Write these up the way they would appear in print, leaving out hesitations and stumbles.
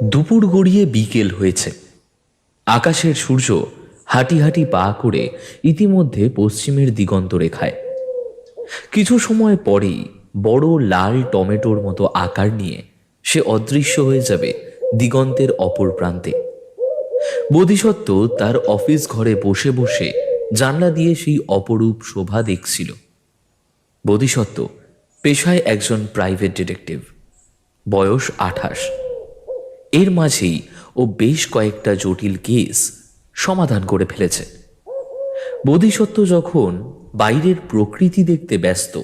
দুপুর গড়িয়ে বিকেল হয়েছে। আকাশের সূর্য হাঁটি হাঁটি পা করে ইতিমধ্যে পশ্চিমের দিগন্ত রেখায়। কিছু সময় পরেই বড় লাল টমেটোর মতো আকার নিয়ে সে অদৃশ্য হয়ে যাবে দিগন্তের অপর প্রান্তে। বোধিসত্ত্ব তার অফিস ঘরে বসে বসে জানলা দিয়ে সেই অপরূপ শোভা দেখছিল। বোধিসত্ত্ব পেশায় একজন প্রাইভেট ডিটেকটিভ, বয়স 28। এর মাঝেই ও বেশ কয়েকটা জটিল কেস সমাধান করে ফেলেছে। বোধিসত্ত্ব যখন বাইরের প্রকৃতি দেখতে ব্যস্ত,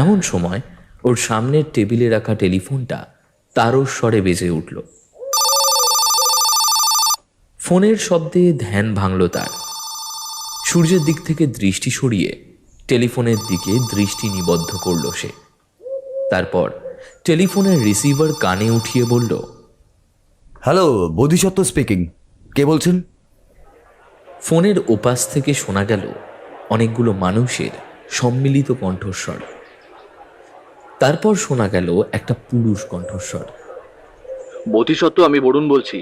এমন সময় ওর সামনের টেবিলে রাখা টেলিফোনটা তারস্বরে বেজে উঠল। ফোনের শব্দে ধ্যান ভাঙল তার। সূর্যের দিক থেকে দৃষ্টি সরিয়ে টেলিফোনের দিকে দৃষ্টি নিবদ্ধ করল সে। তারপর টেলিফোনের রিসিভার কানে উঠিয়ে বলল, হ্যালো, বোধিসত্ত্ব স্পিকিং। কে বলছেন? ফোনের ওপাশ থেকে শোনা গেল অনেকগুলো মানুষের সম্মিলিত কণ্ঠস্বর। তারপর শোনা গেল একটা পুরুষ কণ্ঠস্বর। বোধিসত্ত্ব, আমি বরুণ বলছি।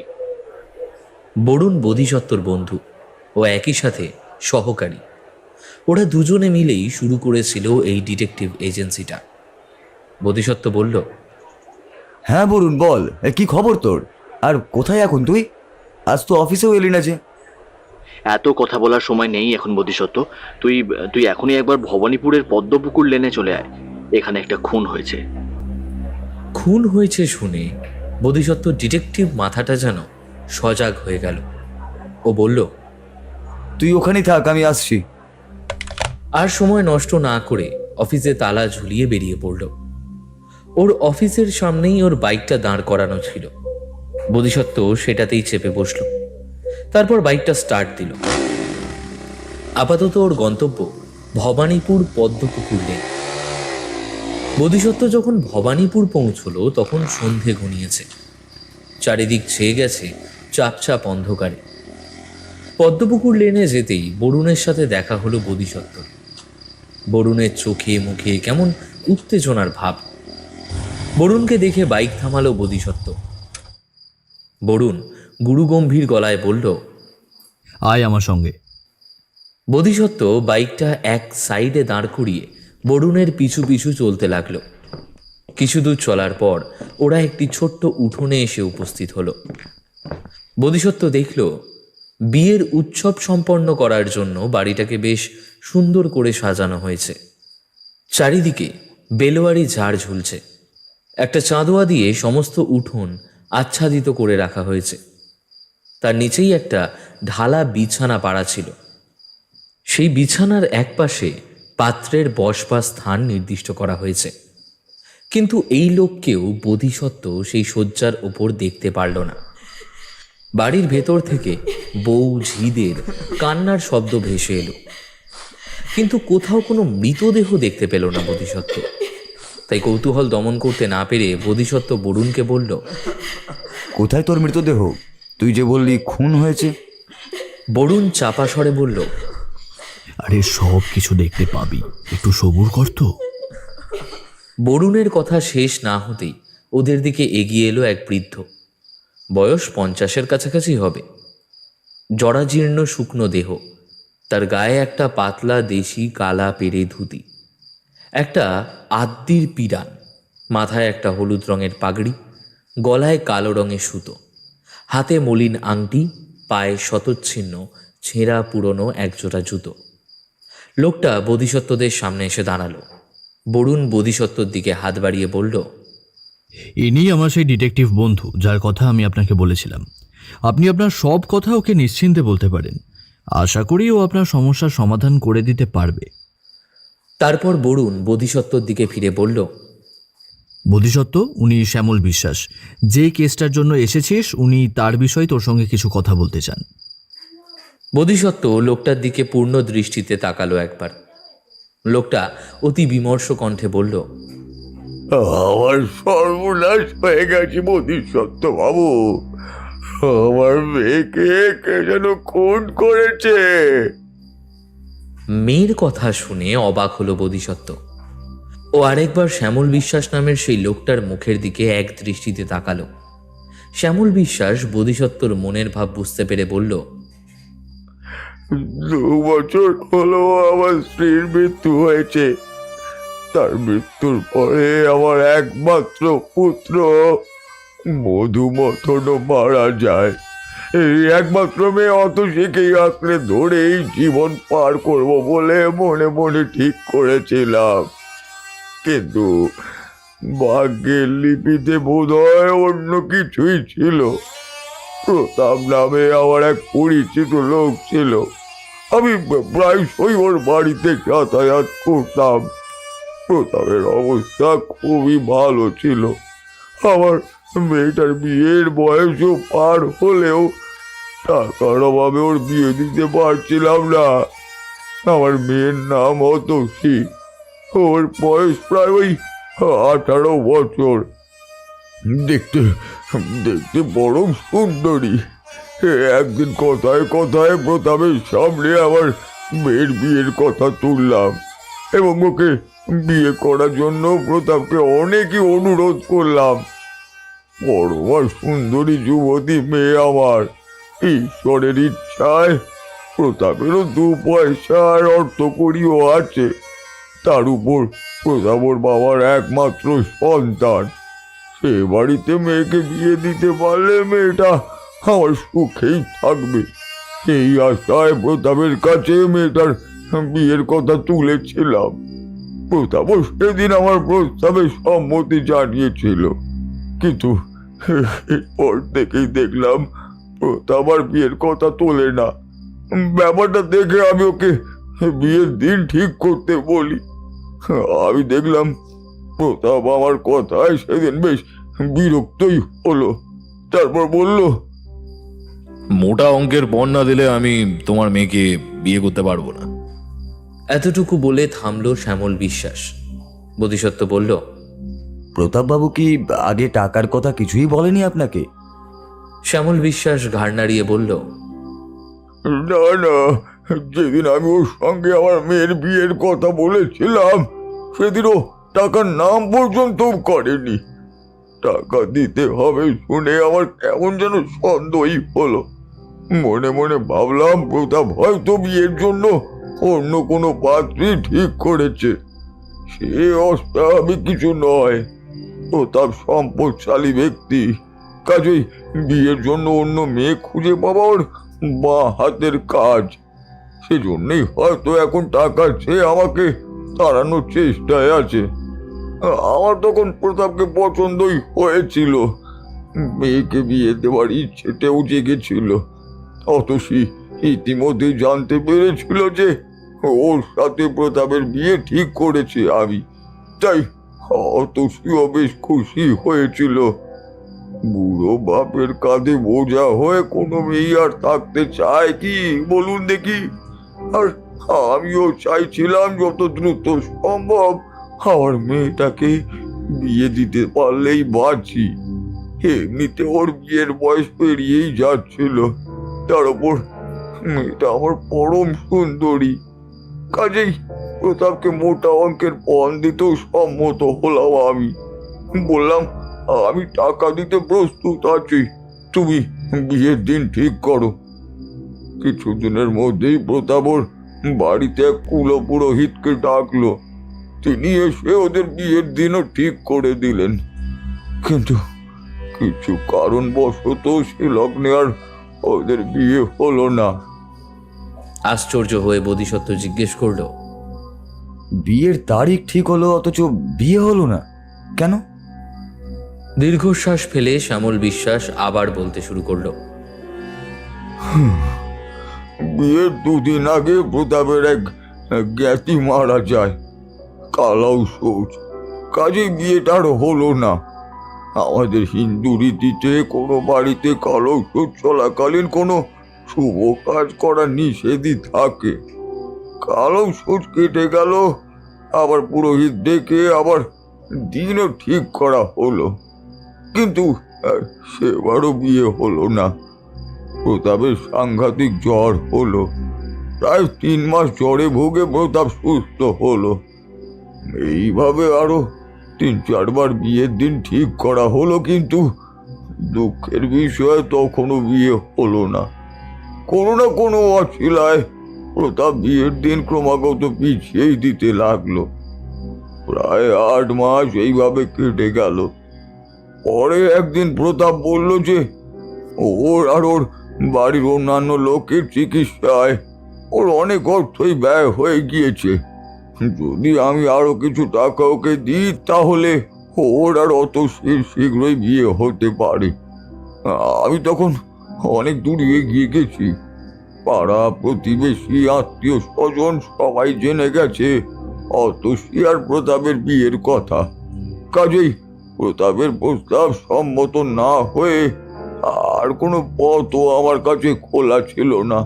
বরুণ বোধিসত্ত্বর বন্ধু ও একই সাথে সহকারী। ওরা দুজনে মিলেই শুরু করেছিল এই ডিটেকটিভ এজেন্সিটা। বোধিসত্ত্ব বলল, হ্যাঁ বরুণ, বল, কি খবর তোর? আর কোথায় এখন তুই? আজ তো অফিসেও এলি না যে। এত কথা বলার সময় নেই এখন বোধিসত্ত্ব। তুই এখনই একবার ভবানীপুরের পদ্মপুকুর লেনে চলে আয়। এখানে একটা খুন হয়েছে। খুন হয়েছে শুনে বোধিসত্ত্ব ডিটেকটিভ মাথাটা যেন সজাগ হয়ে গেল। ও বলল, তুই ওখানেই থাক, আমি আসছি। আর সময় নষ্ট না করে অফিসে তালা ঝুলিয়ে বেরিয়ে পড়ল। ওর অফিসের সামনেই ওর বাইকটা দাঁড় করানো ছিল। বোধিসত্ত্ব সেটাতেই চেপে বসল। তারপর বাইকটা স্টার্ট দিল। আপাতত ওর গন্তব্য ভবানীপুর পদ্মপুকুর লেন। বোধিসত্ত্ব যখন ভবানীপুর পৌঁছলো তখন সন্ধে ঘনিয়েছে। চারিদিক ছেয়ে গেছে চাপচাপ অন্ধকারে। পদ্মপুকুর লেনে যেতেই বরুণের সাথে দেখা হলো বোধিসত্ত্বর। বরুণের চোখে মুখে কেমন উত্তেজনার ভাব। বরুণকে দেখে বাইক থামালো বোধিসত্ত্ব। বরুণ গুরুগম্ভীর গলায় বলল, আয় আমার সঙ্গে। বোধিসত্ত্ব বাইকটা এক সাইডে দাঁড় করিয়ে বরুণের পিছু পিছু চলতে লাগলো। কিছু দূর চলার পর ওরা একটি ছোট্ট উঠোনে এসে উপস্থিত হলো। বোধিসত্ত্ব দেখল বিয়ের উৎসব সম্পন্ন করার জন্য বাড়িটাকে বেশ সুন্দর করে সাজানো হয়েছে। চারিদিকে বেলোয়ারি ঝাড় ঝুলছে। একটা চাঁদোয়া দিয়ে সমস্ত উঠোন আচ্ছাদিত করে রাখা হয়েছে। তার নিচেই একটা ঢালা বিছানা পাড়া ছিল। সেই বিছানার একপাশে পাত্রের বসবার স্থান নির্দিষ্ট করা হয়েছে। কিন্তু এই লোককেও বোধিসত্ত্ব সেই শয্যার ওপর দেখতে পারল না। বাড়ির ভেতর থেকে বউ ঝিদের কান্নার শব্দ ভেসে এলো, কিন্তু কোথাও কোনো মৃতদেহ দেখতে পেল না বোধিসত্ত্ব। তাই কৌতূহল দমন করতে না পেরে বোধিসত্ত্ব বরুণকে বলল, কোথায় তোর মৃতদেহ? তুই যে বললি খুন হয়েছে। বরুণ চাপা স্বরে বলল, আরে সব কিছু দেখতে পাবি, একটু সবুর কর তো। বরুণের কথা শেষ না হতেই ওদের দিকে এগিয়ে এলো এক বৃদ্ধ। বয়স 50-এর কাছাকাছি হবে। জরাজীর্ণ শুকনো দেহ, তার গায়ে একটা পাতলা দেশি কালা পেরে ধুতি, একটা আদ্যির পিরান, মাথায় একটা হলুদ রঙের পাগড়ি, গলায় কালো রঙের সুতো, হাতে মলিন আংটি, পায়ে শতচ্ছিন্ন ছেঁড়া পুরনো একজোড়া জুতো। লোকটা বোধিসত্ত্বদের সামনে এসে দাঁড়ালো। বরুণ বোধিসত্ত্বর দিকে হাত বাড়িয়ে বলল, ইনি আমার সেই ডিটেকটিভ বন্ধু যার কথা আমি আপনাকে বলেছিলাম। আপনি আপনার সব কথা ওকে নিশ্চিন্তে বলতে পারেন। আশা করি ও আপনার সমস্যার সমাধান করে দিতে পারবে। তারপর বরুণ বোধিসত্ত্বর দিকে ফিরে বলল, বোধিসত্ত্ব, উনি শ্যামল বিশ্বাস। যে কেসটার জন্য এসেছিস উনি তার বিষয়ে তোর সঙ্গে কিছু কথা বলতে চান। বোধিসত্ত্ব লোকটার দিকে পূর্ণ দৃষ্টিতে তাকালো একবার। লোকটা অতি বিমর্ষ কণ্ঠে বলল, আমার সর্বনাশ হয়ে গেছে বোধিসত্ত্ব বাবু। আমার মেয়েকে কে যেন খুন করেছে। মেয়ের কথা শুনে অবাক হলো বোধিসত্ত্ব। ও আরেকবার শ্যামল বিশ্বাস নামের সেই লোকটার মুখের দিকে এক দৃষ্টিতে তাকালো। শ্যামল বিশ্বাস বোধিসত্ত্বর মনের ভাব বুঝতে পেরে বলল, 2 বছর হলো আমার স্ত্রীর মৃত্যু হয়েছে। তার মৃত্যুর পরে আমার একমাত্র পুত্র মধুমথনও মারা যায়। এই একমাত্র মেয়ে অতসীকেই আঁকড়ে ধরেই জীবন পার করব বলে মনে মনে ঠিক করেছিলাম, কিন্তু ভাগ্যের লিপিতে বোধহয় অন্য কিছুই ছিল। প্রতাপ নামে আমার এক পরিচিত লোক ছিল। আমি প্রায়শই ওর বাড়িতে যাতায়াত করতাম। প্রতাপের অবস্থা খুবই ভালো ছিল। আমার মেয়েটার বিয়ের বয়সও পার হলেও টাকার অভাবে ওর বিয়ে দিতে পারছিলাম না। আমার মেয়ের নাম অতসী। ওর বয়স প্রায় ওই 18 বছর। দেখতে দেখতে বড় সুন্দরী। একদিন কথায় কথায় প্রতাপের সামনে আমার মেয়ের বিয়ের কথা তুললাম এবং ওকে বিয়ে করার জন্য প্রতাপকে অনেকই অনুরোধ করলাম। পরমা সুন্দরী যুবতী মেয়ে আমার। ঈশ্বরের ইচ্ছায় প্রতাপেরও 2 পয়সার অর্থ করিও আছে। তার উপর প্রতাপ ওর বাবার একমাত্র সন্তান। সে বাড়িতে মেয়েকে বিয়ে দিতে পারলে মেয়েটা আমার সুখেই থাকবে। এই আশায় প্রতাপের কাছে মেয়েটার বিয়ের কথা তুলেছিলাম। প্রতাপও সেদিন আমার প্রস্তাবে সম্মতি জানিয়েছিল, কিন্তু এরপর থেকেই দেখলাম প্রতাপ আর বিয়ের কথা তোলে না। ব্যাপারটা দেখে আমি ওকে বিয়ের দিন ঠিক করতে বলি। আমি দেখলাম প্রতাপ আমার কথায় সেদিন বেশ বিরক্তই হলো। তারপর বলল, মোটা অঙ্কের পণ না দিলে আমি তোমার মেয়েকে বিয়ে করতে পারবো না। এতটুকু বলে থামল শ্যামল বিশ্বাস। বোধিসত্ত্ব বলল, প্রতাপবাবু কি আগে টাকার কথা কিছুই বলেনি আপনাকে? শ্যামল বিশ্বাস ঘাড় নাড়িয়ে বলল, না না, যেদিন আমি ওর সঙ্গে আমার মেয়ের বিয়ের কথা বলেছিলাম সেদিনও টাকার নাম পর্যন্ত করেনি। টাকা দিতে হবে শুনে আমার কেমন যেন সন্দেহই হলো। মনে মনে ভাবলাম প্রতাপ হয়তো বিয়ের জন্য অন্য কোনো পাত্রী ঠিক করেছে। সে অস্বাভাবিক কিছু নয়। প্রতাপ সম্পদশালী ব্যক্তি, কাজেই বিয়ের জন্য অন্য মেয়ে খুঁজে পাওয়া ওর বাঁ হাতের কাজ। সেজন্যই হয়তো এখন টাকা চেয়ে আমাকে তাড়ানোর চেষ্টায় আছে। আমার তখন প্রতাপকে পছন্দই হয়েছিল। মেয়েকে বিয়ে দেওয়ার ইচ্ছেটাও জেগেছিল। অতসী ইতিমধ্যে জানতে পেরেছিল যে ওর সাথে প্রতাপের বিয়ে ঠিক করেছি আমি, তাই অতসীও বেশ খুশি হয়েছিল। বুড়ো বাপের কাঁধে বোঝা হয়ে কোনো মেয়ে আর থাকতে চায় কি বলুন দেখি? আর আমিও চাইছিলাম যত দ্রুত সম্ভব আমার মেয়েটাকে বিয়ে দিতে পারলেই বাঁচি। এমনিতে ওর বিয়ের বয়স পেরিয়েই যাচ্ছিল, তার উপর মেয়েটা আমার পরম সুন্দরী। কাজেই প্রতাপকে মোটা অঙ্কের পণ দিতেও সম্মত হলাম। আমি বললাম, আমি টাকা দিতে প্রস্তুত আছি, তুমি বিয়ের দিন ঠিক করো। কিছুদিনের মধ্যেই প্রতাপ ওর বাড়িতে এক কুলো পুরোহিতকে ডাকলো। তিনি এসে ওদের বিয়ের দিনও ঠিক করে দিলেন, কিন্তু কিছু কারণবশত সে লগ্নে আর ওদের বিয়ে হলো না। আশ্চর্য হয়ে বোধিসত্ত্ব জিজ্ঞেস করল, বিয়ের তারিখ ঠিক হলো অথচ বিয়ে হলো না কেন? দীর্ঘশ্বাস ফেলে শ্যামল বিশ্বাস আবার বলতে শুরু করলো, বিয়ের 2 দিন আগে প্রতাপের এক জ্ঞাতি মারা যায়, কালাও শৌচ। কাজেই বিয়েটার হলো না। আমাদের হিন্দু রীতিতে কোনো বাড়িতে কালো শৌচ চলাকালীন কোনো শুভ কাজ করা নিষেধই থাকে। কালো শৌচ কেটে গেল, আবার পুরোহিত ডেকে আবার দিনও ঠিক করা হলো, কিন্তু সেবারও বিয়ে হলো না। প্রতাপের সাংঘাতিক জ্বর হলো। প্রায় 3 মাস জ্বরে ভুগে প্রতাপ সুস্থ হলো। এইভাবে আরো 3-4 বার বিয়ের দিন ঠিক করা হলো, কিন্তু দুঃখের বিষয় তখনও বিয়ে হলো না। কোনো না কোনো অছিলায় প্রতাপ বিয়ের দিন ক্রমাগত পিছিয়েই দিতে লাগলো। প্রায় 8 মাস এইভাবে কেটে গেল। পরে একদিন প্রতাপ বলল যে ওর আর ওর বাড়ির অন্যান্য লোকের চিকিৎসায় ওর অনেক অর্থই ব্যয় হয়ে গিয়েছে। যদি আমি আরো কিছু টাকা ওকে দিই তাহলে ওর আর অত শীঘ্রই বিয়ে হতে পারে। আমি তখন অনেক দূর এগিয়ে গেছি। পাড়া প্রতিবেশী আত্মীয় স্বজন সবাই জেনে গেছে অতসী আর প্রতাপের বিয়ের কথা। কাজেই প্রতাপের প্রস্তাব সম্মত না হয়ে আর কোনো পথও আমার কাছে খোলা ছিল না।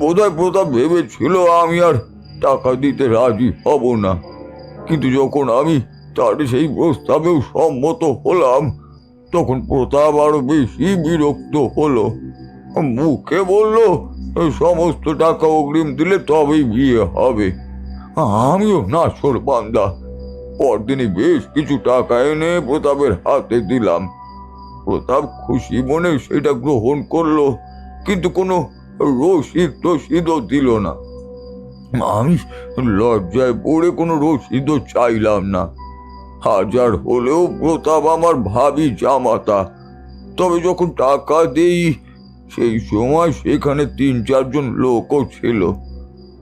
বোধহয় প্রতাপ ভেবেছিল আমি আর টাকা দিতে রাজি হব না। কিন্তু যখন আমি তার সেই প্রস্তাবেও সম্মত হলাম তখন প্রতাপ আরো বেশি বিরক্ত হলো। মুখে বলল সমস্ত টাকা অগ্রিম দিলে তবেই বিয়ে হবে। আমিও নাছোড় বান্দা। পরদিনই বেশ কিছু টাকা এনে প্রতাপের হাতে দিলাম। প্রতাপ খুশি মনে সেটা গ্রহণ করলো, কিন্তু কোনো রসিদও দিল না। আমি লজ্জায় পড়ে কোনো রসিদও চাইলাম না। হাজার হলেও প্রতাপ আমার ভাবি জামাতা। তবে যখন টাকা দেই সেই সময় সেখানে 3-4 জন লোকও ছিল।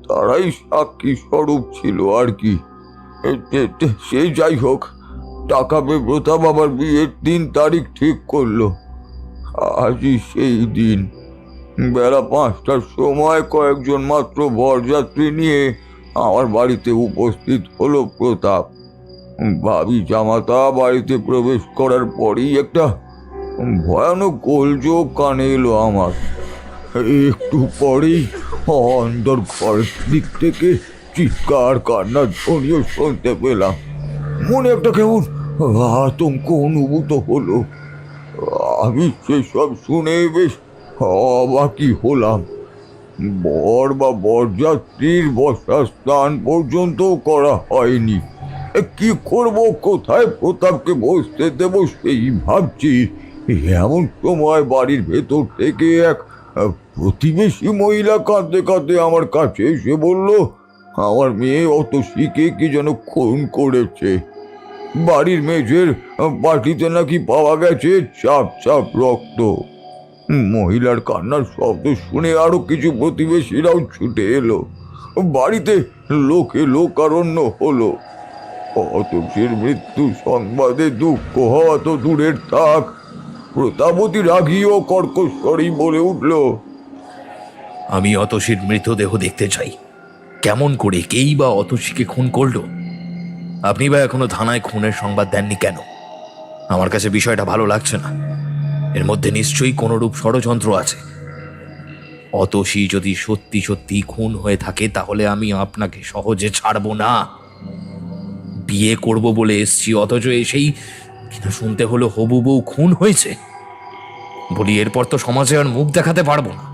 তারাই সাক্ষী স্বরূপ ছিল আর কি। সেই যাই হোক, টাকা পেয়ে প্রতাপ আবার বিয়ের 3 তারিখ ঠিক করলো। আজই সেই দিন। বেলা 5টার সময় কয়েকজন মাত্র বরযাত্রী নিয়ে আমার বাড়িতে উপস্থিত হলো প্রতাপ। ভাবি জামাতা বাড়িতে প্রবেশ করার পরেই একটা ভয়ানক গোলযোগ কানে এলো আমার। একটু পরেই অন্দর ঘরের দিক থেকে চিৎকার কান্নার ধ্বনিও শুনতে পেলাম। মনে একটা কেমন আতঙ্ক অনুভূত হলো। আমি সেসব শুনে বেশ অবাকই হলাম। বর বা বরযাত্রীর বসার স্থান পর্যন্ত করা হয়নি। কি করব, কোথায় প্রতাপকে বসতে দেব সেই ভাবছি। এমন সময় বাড়ির ভেতর থেকে এক প্রতিবেশী মহিলা কাঁদতে কাঁদতে আমার কাছে এসে বলল আমার মেয়ে অতসীকে কি যেন খুন করেছে। বাড়ির মেঝের বাটিতে নাকি পাওয়া গেছে চাপ চাপ রক্ত। মহিলার কান্নার শব্দ শুনে আরো কিছু প্রতিবেশীরাও ছুটে এলো। বাড়িতে লোকে লোকারণ্য হলো। অতসীর মৃত্যু সংবাদে দুঃখ হওয়া তো দূরের থাক, প্রতাপতি রাগী ও কর্কশ্বরী বলে উঠল, আমি অতসীর মৃতদেহ দেখতে চাই। কেমন করে, কেই বা অতসীকে খুন করলো? আপনি বা এখনো থানায় খুনের সংবাদ দেননি কেন? আমার কাছে বিষয়টা ভালো লাগছে না। এর মধ্যে নিশ্চয়ই কোনরূপ ষড়যন্ত্র আছে। অতসী যদি সত্যি সত্যি খুন হয়ে থাকে তাহলে আমি আপনাকে সহজে ছাড়বো না। বিয়ে করব বলে এসছি, অথচ এসেই কিনা শুনতে হলো হবু বউ খুন হয়েছে। বলি এরপর তো সমাজে আর মুখ দেখাতে পারবো না।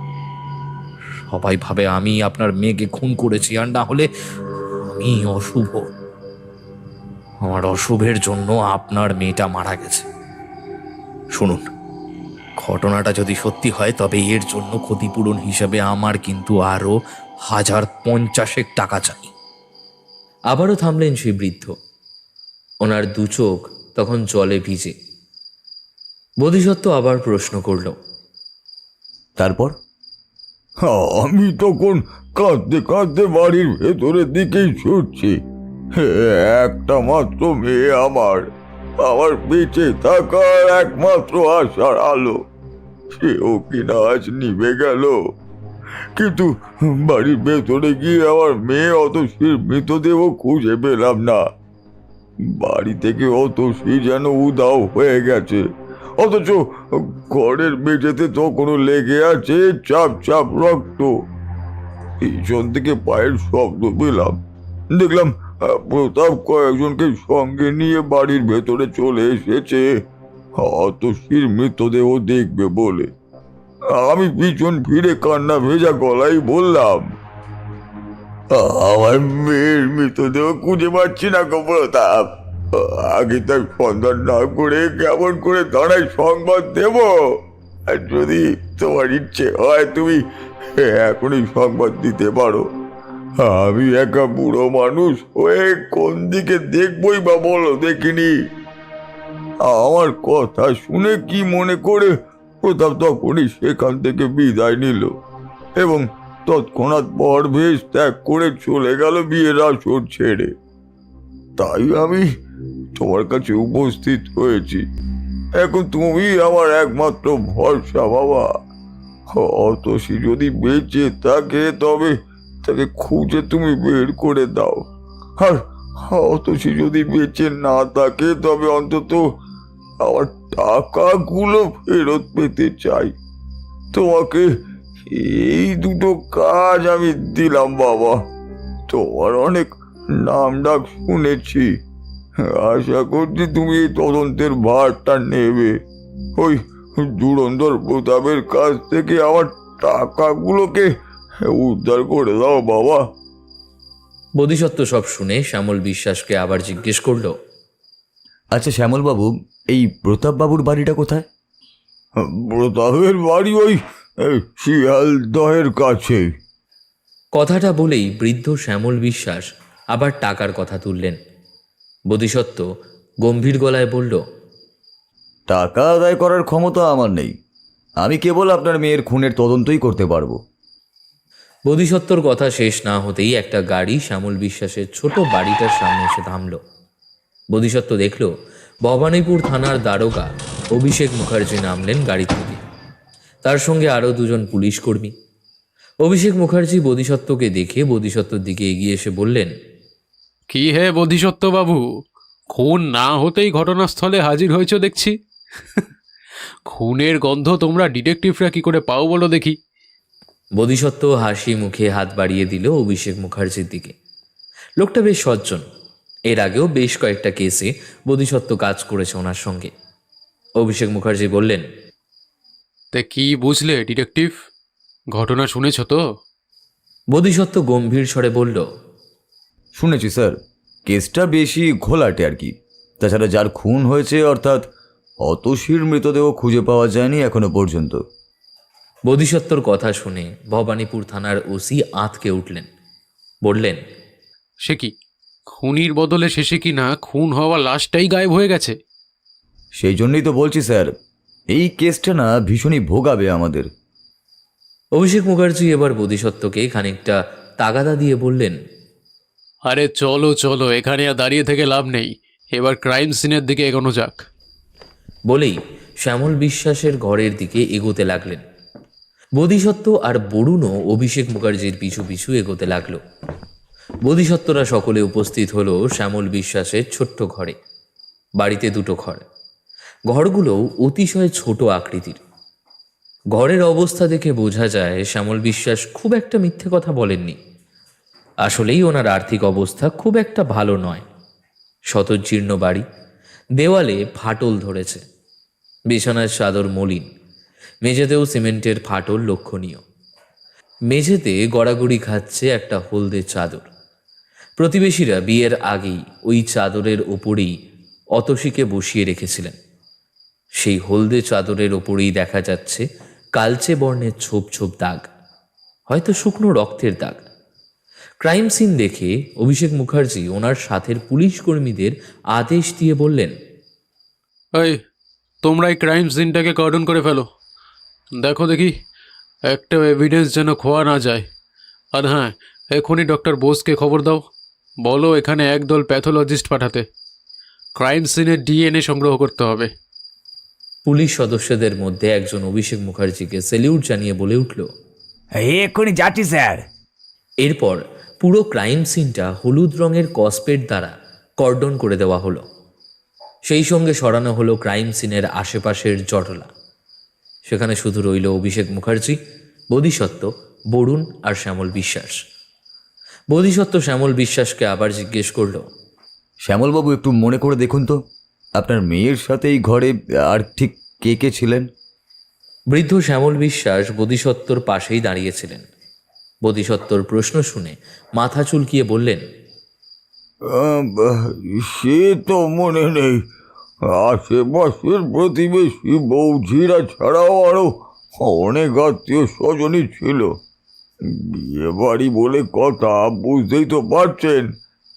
সবাই ভাবে আমি আপনার মেয়েকে খুন করেছি, আর না হলে আমি অশুভ। আমার অশুভের জন্য আপনার মেয়েটা মারা গেছে। শুনুন, ঘটনাটা যদি সত্যি হয় তবে এর জন্য ক্ষতিপূরণ হিসেবে আমার কিন্তু আরো 1050 টাকা চাই। আবারও থামলেন সেই বৃদ্ধ। ওনার 2 চোখ তখন জলে ভিজে। বোধিসত্ত্ব আবার প্রশ্ন করল, তারপর? আমি তখন কাঁদতে কাঁদতে বাড়ির ভেতরের দিকেই ছুটছি। একটা মাত্র মেয়ে আমার বেঁচে থাকার একমাত্র আশার আলো, সেও কিনা আজ নিভে গেল। কিন্তু বাড়ির ভেতরে গিয়ে আমার মেয়ে অতসীর মৃতদেহ খুঁজে পেলাম না। বাড়ি থেকে অতসী যেন উধাও হয়ে গেছে, অথচ ঘরের মেঝেতে তখনও লেগে আছে চাপ চাপ রক্ত। পিছন থেকে পায়ের শব্দ পেলাম। দেখলাম প্রতাপ কয়েকজনকে সঙ্গে নিয়ে বাড়ির ভেতরে চলে এসেছে অতসীর মৃতদেহ দেখবে বলে। আমি পিছন ফিরে কান্না ভেজা গলায় বললাম, আমার মেয়ের মৃতদেহ খুঁজে পাচ্ছি না গো প্রতাপ। আগে তার সন্ধান না করে কেমন করে থানায় সংবাদ দেব? আর যদি তোমার ইচ্ছে হয় তুমি এখনই সংবাদ দিতে পারো। আমি একা বুড়ো মানুষ হয়ে কোন দিকে দেখবই বা বলো দেখিনি। আমার কথা শুনে কি মনে করে প্রতাপ তখনই সেখান থেকে বিদায় নিল এবং তৎক্ষণাৎ পরবেশ ত্যাগ করে চলে গেল বিয়ের আসর ছেড়ে। তাই আমি তোমার কাছে উপস্থিত হয়েছি। এখন তুমি আমার একমাত্র ভরসা বাবা। অতসী যদি বেঁচে থাকে তবে তাকে খুঁজে তুমি বের করে দাও। আর অতসী যদি বেঁচে না থাকে তবে অন্তত আমার টাকাগুলো ফেরত পেতে চাই। তোমাকে এই দুটো কাজ আমি দিলাম বাবা। তোমার অনেক নাম ডাক শুনেছি। আশা করছি তুমি এই তদন্তের ভারটা নেবে। ওই ধুরন্ধর প্রতাপের কাছ থেকে আমার টাকাগুলোকে উদ্ধার করে দাও বাবা। বোধিসত্ত্ব সব শুনে শ্যামল বিশ্বাসকে আবার জিজ্ঞেস করলো, আচ্ছা শ্যামলবাবু, এই প্রতাপবাবুর বাড়িটা কোথায়? প্রতাপের বাড়ি ওই শিয়ালদহের কাছে। কথাটা বলেই বৃদ্ধ শ্যামল বিশ্বাস আবার টাকার কথা তুললেন। বোধিসত্ত্ব গম্ভীর গলায় বলল, টাকা আদায় করার ক্ষমতা আমার নেই। আমি কেবল আপনার মেয়ের খুনের তদন্তই করতে পারবো। বোধিসত্ত্বর কথা শেষ না হতেই একটা গাড়ি শ্যামল বিশ্বাসের ছোট বাড়িটার সামনে এসে থামল। বোধিসত্ত্ব দেখল ভবানীপুর থানার দারোগা অভিষেক মুখার্জি নামলেন গাড়ি থেকে। তার সঙ্গে আরও দুজন পুলিশ কর্মী। অভিষেক মুখার্জি বোধিসত্ত্বকে দেখে বোধিসত্ত্বর দিকে এগিয়ে এসে বললেন, কি হে বোধিসত্ত্ব বাবু, খুন না হতেই ঘটনাস্থলে হাজির হয়েছ দেখছি। খুনের গন্ধ তোমরা ডিটেকটিভরা কি করে পাও বলো দেখি? বোধিসত্ত্ব হাসি মুখে হাত বাড়িয়ে দিল অভিষেক মুখার্জির দিকে। লোকটা বেশ সজ্জন। এর আগেও বেশ কয়েকটা কেসে বোধিসত্ত্ব কাজ করেছে ওনার সঙ্গে। অভিষেক মুখার্জি বললেন, তে কি বুঝলে ডিটেকটিভ? ঘটনা শুনেছ তো? বোধিসত্ত্ব গম্ভীর স্বরে বলল, শুনেছি স্যার, কেসটা বেশি ঘোলাটে আর কি। তাছাড়া যার খুন হয়েছে অর্থাৎ অতসীর মৃতদেহ খুঁজে পাওয়া যায়নি এখনো পর্যন্ত। বোধিসত্ত্বর কথা শুনে ভবানীপুর থানার ওসি আঁতকে উঠলেন। বললেন, সে কি, খুনির বদলে শেষে কি না খুন হওয়া লাশটাই গায়েব হয়ে গেছে? সেই জন্যই তো বলছি স্যার, এই কেসটা না ভীষণই ভোগাবে আমাদের। অভিষেক মুখার্জি এবার বোধিসত্ত্বকে খানিকটা তাগাদা দিয়ে বললেন, আরে চলো চলো, এখানে আর দাঁড়িয়ে থেকে লাভ নেই, এবার ক্রাইম সিনের দিকে এগোনো যাক। বলেই শ্যামল বিশ্বাসের ঘরের দিকে এগোতে লাগলেন। বোধিসত্ত্ব আর বরুণও অভিষেক মুখার্জির পিছু পিছু এগোতে লাগলো। বোধিসত্ত্বরা সকলে উপস্থিত হলো শ্যামল বিশ্বাসের ছোট্ট ঘরে। বাড়িতে দুটো ঘর। ঘরগুলো অতিশয় ছোট আকৃতির। ঘরের অবস্থা দেখে বোঝা যায় শ্যামল বিশ্বাস খুব একটা মিথ্যে কথা বলেননি। আসলেই ওনার আর্থিক অবস্থা খুব একটা ভালো নয়। শতজীর্ণ বাড়ি, দেওয়ালে ফাটল ধরেছে, বিছানার চাদর মলিন, মেঝেতেও সিমেন্টের ফাটল লক্ষণীয়। মেঝেতে গড়াগড়ি খাচ্ছে একটা হলদে চাদর। প্রতিবেশীরা বিয়ের আগেই ওই চাদরের ওপরেই অতসীকে বসিয়ে রেখেছিলেন। সেই হলদে চাদরের ওপরেই দেখা যাচ্ছে কালচে বর্ণের ছোপ ছোপ দাগ, হয়তো শুকনো রক্তের দাগ। ক্রাইম সিন দেখে অভিষেক মুখার্জি ওনার সাথের পুলিশ কর্মীদের আদেশ দিয়ে বললেন, এই তোমরা এই ক্রাইম সিনটাকে কর্ডন করে ফেলো। দেখো দেখি একটা এভিডেন্স যেন খোয়া না যায়। আর হ্যাঁ, এখনই ডক্টর বোসকে খবর দাও, বলো এখানে একদল প্যাথোলজিস্ট পাঠাতে। ক্রাইম সিনের ডিএনএ সংগ্রহ করতে হবে। পুলিশ সদস্যদের মধ্যে একজন অভিষেক মুখার্জিকে স্যালিউট জানিয়ে বলে উঠল, এক্ষুনি যাচ্ছি স্যার। এরপর পুরো ক্রাইম সিনটা হলুদ রঙের কসপেট দ্বারা কর্ডন করে দেওয়া হলো। সেই সঙ্গে সরানো হলো ক্রাইম সিনের আশেপাশের জটলা। সেখানে শুধু রইল অভিষেক মুখার্জি, বোধিসত্ত্ব, বরুণ আর শ্যামল বিশ্বাস। বোধিসত্ত্ব শ্যামল বিশ্বাসকে আবার জিজ্ঞেস করল, শ্যামলবাবু, একটু মনে করে দেখুন তো, আপনার মেয়ের সাথে এই ঘরে আর ঠিক কে কে ছিলেন? বৃদ্ধ শ্যামল বিশ্বাস বোধিসত্ত্বর পাশেই দাঁড়িয়েছিলেন। বোধিসত্ত্বর প্রশ্ন শুনে মাথা চুলকিয়ে বললেন, আহ, সে তো মনে নেই। আশেপাশের প্রতিবেশী বৌঝিরা ছাড়াও আরো অনেক আত্মীয় স্বজনই ছিল। বিয়ে বাড়ি বলে কথা, বুঝতেই তো পারছেন,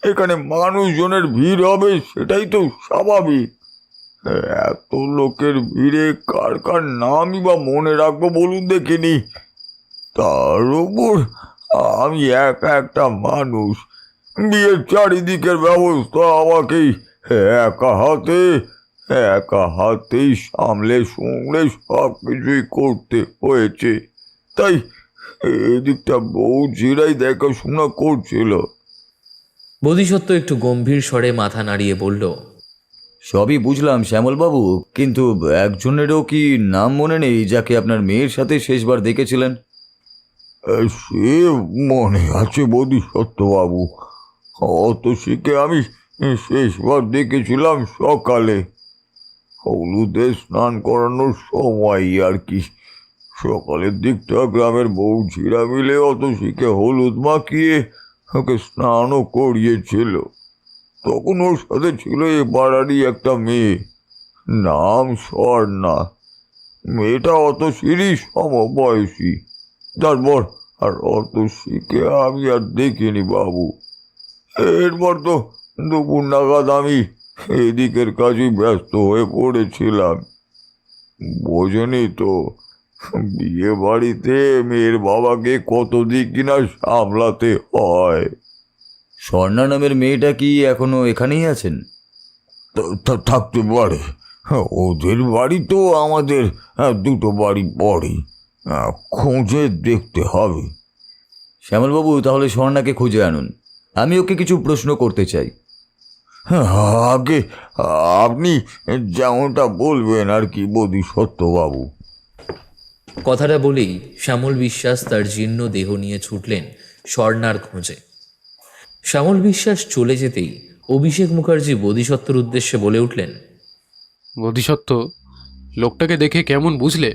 এখানে মানুষজনের ভিড় হবে, সেটাই তো স্বাভাবিক। এত লোকের ভিড়ে কার কার নামই বা মনে রাখবো বলুন দেখিনি। তার উপর আমি একা একটা মানুষ, বিয়ের চারিদিকের ব্যবস্থা আমাকেই একা হাতেই সামলে সুমলে সব কিছুই করতে হয়েছে। তাই এদিকটা বউঝিরাই দেখাশোনা করছিল। বোধিসত্ত্ব একটু গম্ভীর স্বরে মাথা নাড়িয়ে বলল, সবই বুঝলাম শ্যামলবাবু, কিন্তু একজনেরও কি নাম মনে নেই যাকে আপনার মেয়ের সাথে শেষবার দেখেছিলেন? সে মনে আছে বোধিসত্ত্ববাবু, অতসীকে আমি শেষবার দেখেছিলাম সকালে, হলুদে স্নান করানোর সময় আর কি। সকালের দিকটা গ্রামের বউঝিরা মিলে অতসীকে হলুদ মাখিয়ে ওকে স্নানও করিয়েছিল। তখন ওর সাথে ছিল এ পাড়ারই একটা মেয়ে, নাম স্বর্ণা। মেয়েটা অতসীরই সমবয়সী। তারপর আর অতসীকে আমি আর দেখিনি বাবু। এরপর তো দুপুর নাগাদ আমি এদিকের কাজে ব্যস্ত হয়ে পড়েছিলাম। বোঝেনি তো, বিয়ে বাড়িতে মেয়ের বাবাকে কত দিক কিনা সামলাতে হয়। স্বর্ণা নামের মেয়েটা কি এখনো এখানেই আছেন? থাকতে পারে। ওদের বাড়ি তো আমাদের দুটো বাড়ি পরে, খুঁজে দেখতে হবে। শ্যামলবাবু, তাহলে স্বর্ণাকে খুঁজে আনুন, আমি ওকে কিছু প্রশ্ন করতে চাই। আগে আপনি যেমনটা বলবেন আর কি বোধিসত্ত্ববাবু। কথাটা বলেই শ্যামল বিশ্বাস তার জীর্ণ দেহ নিয়ে ছুটলেন স্বর্ণার খোঁজে। শ্যামল বিশ্বাস চলে যেতেই অভিষেক মুখার্জি বোধিসত্ত্বর উদ্দেশ্যে বলে উঠলেন, বোধিসত্ত্ব, লোকটাকে দেখে কেমন বুঝলে?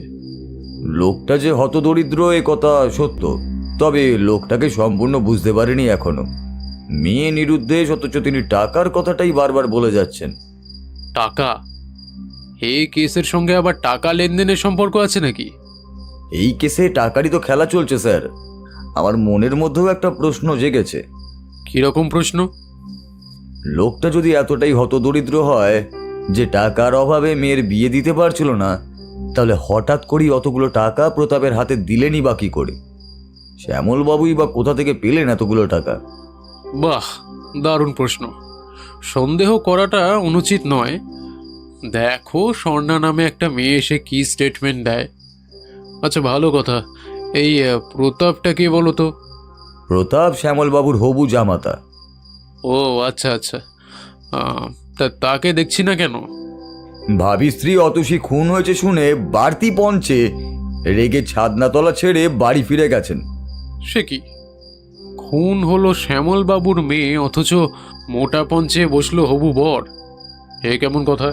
লোকটা যে হতদরিদ্র এ কথা সত্য, তবে লোকটাকে সম্পূর্ণ বুঝতে পারেনি এখনো। মেয়ে নিরুদ্দেশ, অথচ তিনি টাকার কথাটাই বারবার বলে যাচ্ছেন। টাকা? এই কেসের সঙ্গে আবার টাকা লেনদেনের সম্পর্ক আছে নাকি? এই কেসে টাকারই তো খেলা চলছে স্যার। আমার মনের মধ্যেও একটা প্রশ্ন জেগেছে। কিরকম প্রশ্ন? লোকটা যদি এতটাই হতদরিদ্র হয় যে টাকার অভাবে মেয়ের বিয়ে দিতে পারছিল না, তাহলে হঠাৎ করেই অতগুলো টাকা প্রতাপের হাতে দিলেনই বা কি করে? শ্যামলবাবুই বা কোথা থেকে পেলেন এতগুলো টাকা? বাহ, দারুণ প্রশ্ন। সন্দেহ করাটা অনুচিত নয়। দেখো স্বর্ণা নামে একটা মেয়ে এসে কি স্টেটমেন্ট দেয়। আচ্ছা, ভালো কথা। এই প্রতাপটা কে বলো তো? প্রতাপ শ্যামলবাবুর হবু জামাতা। ও আচ্ছা আচ্ছা। তাকে দেখছি না কেন? ভাবি স্ত্রী অতসী খুন হয়েছে শুনে বাড়তি পঞ্চে রেগে ছাদনাতলা ছেড়ে বাড়ি ফিরে গেছেন। সে কি, খুন হলো শ্যামল বাবুর মেয়ে, অথচ মোটা পঞ্চে বসলো হবু বর? এ কেমন কথা?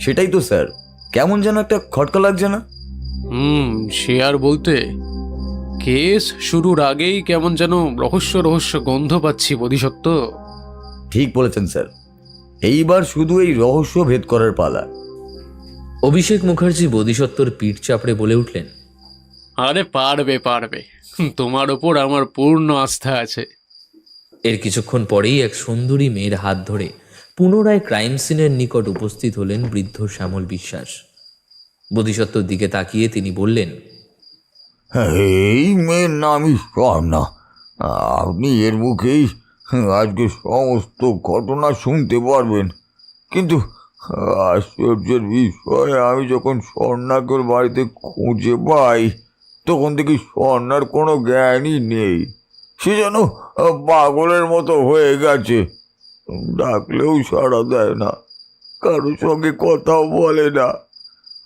সেটাই তো স্যার, কেমন যেন একটা খটকা লাগছে না? সে আর বলতে। কেস শুরুর আগেই কেমন যেন রহস্য রহস্য গন্ধ পাচ্ছি বোধিসত্ত্ব। ঠিক বলেছেন স্যার, এইবার শুধু এই রহস্য ভেদ করার পালা। অভিষেক মুখার্জি বোধিসত্ত্বর পিঠ চাপড়ে বলে উঠলেন, আরে পারবে পারবে, তোমার ওপর আমার পূর্ণ আস্থা আছে। এর কিছুক্ষণ পরেই এক সুন্দরী মেয়ের হাত ধরে পুনরায় ক্রাইম সিনের নিকট উপস্থিত হলেন বৃদ্ধ শ্যামল বিশ্বাস। বোধিসত্ত্বর দিকে তাকিয়ে তিনি বললেন, এই মেয়ের নামই স্বর্ণা। আপনি এর মুখেই আজকে সমস্ত ঘটনা শুনতে পারবেন। কিন্তু আশ্চর্যের বিষয়, আমি যখন স্বর্ণাকে ওর বাড়িতে খুঁজে পাই, তখন দেখি স্বর্ণার কোনো জ্ঞানই নেই। সে যেন পাগলের মতো হয়ে গেছে। ডাকলেও সাড়া দেয় না, কারোর সঙ্গে কথাও বলে না,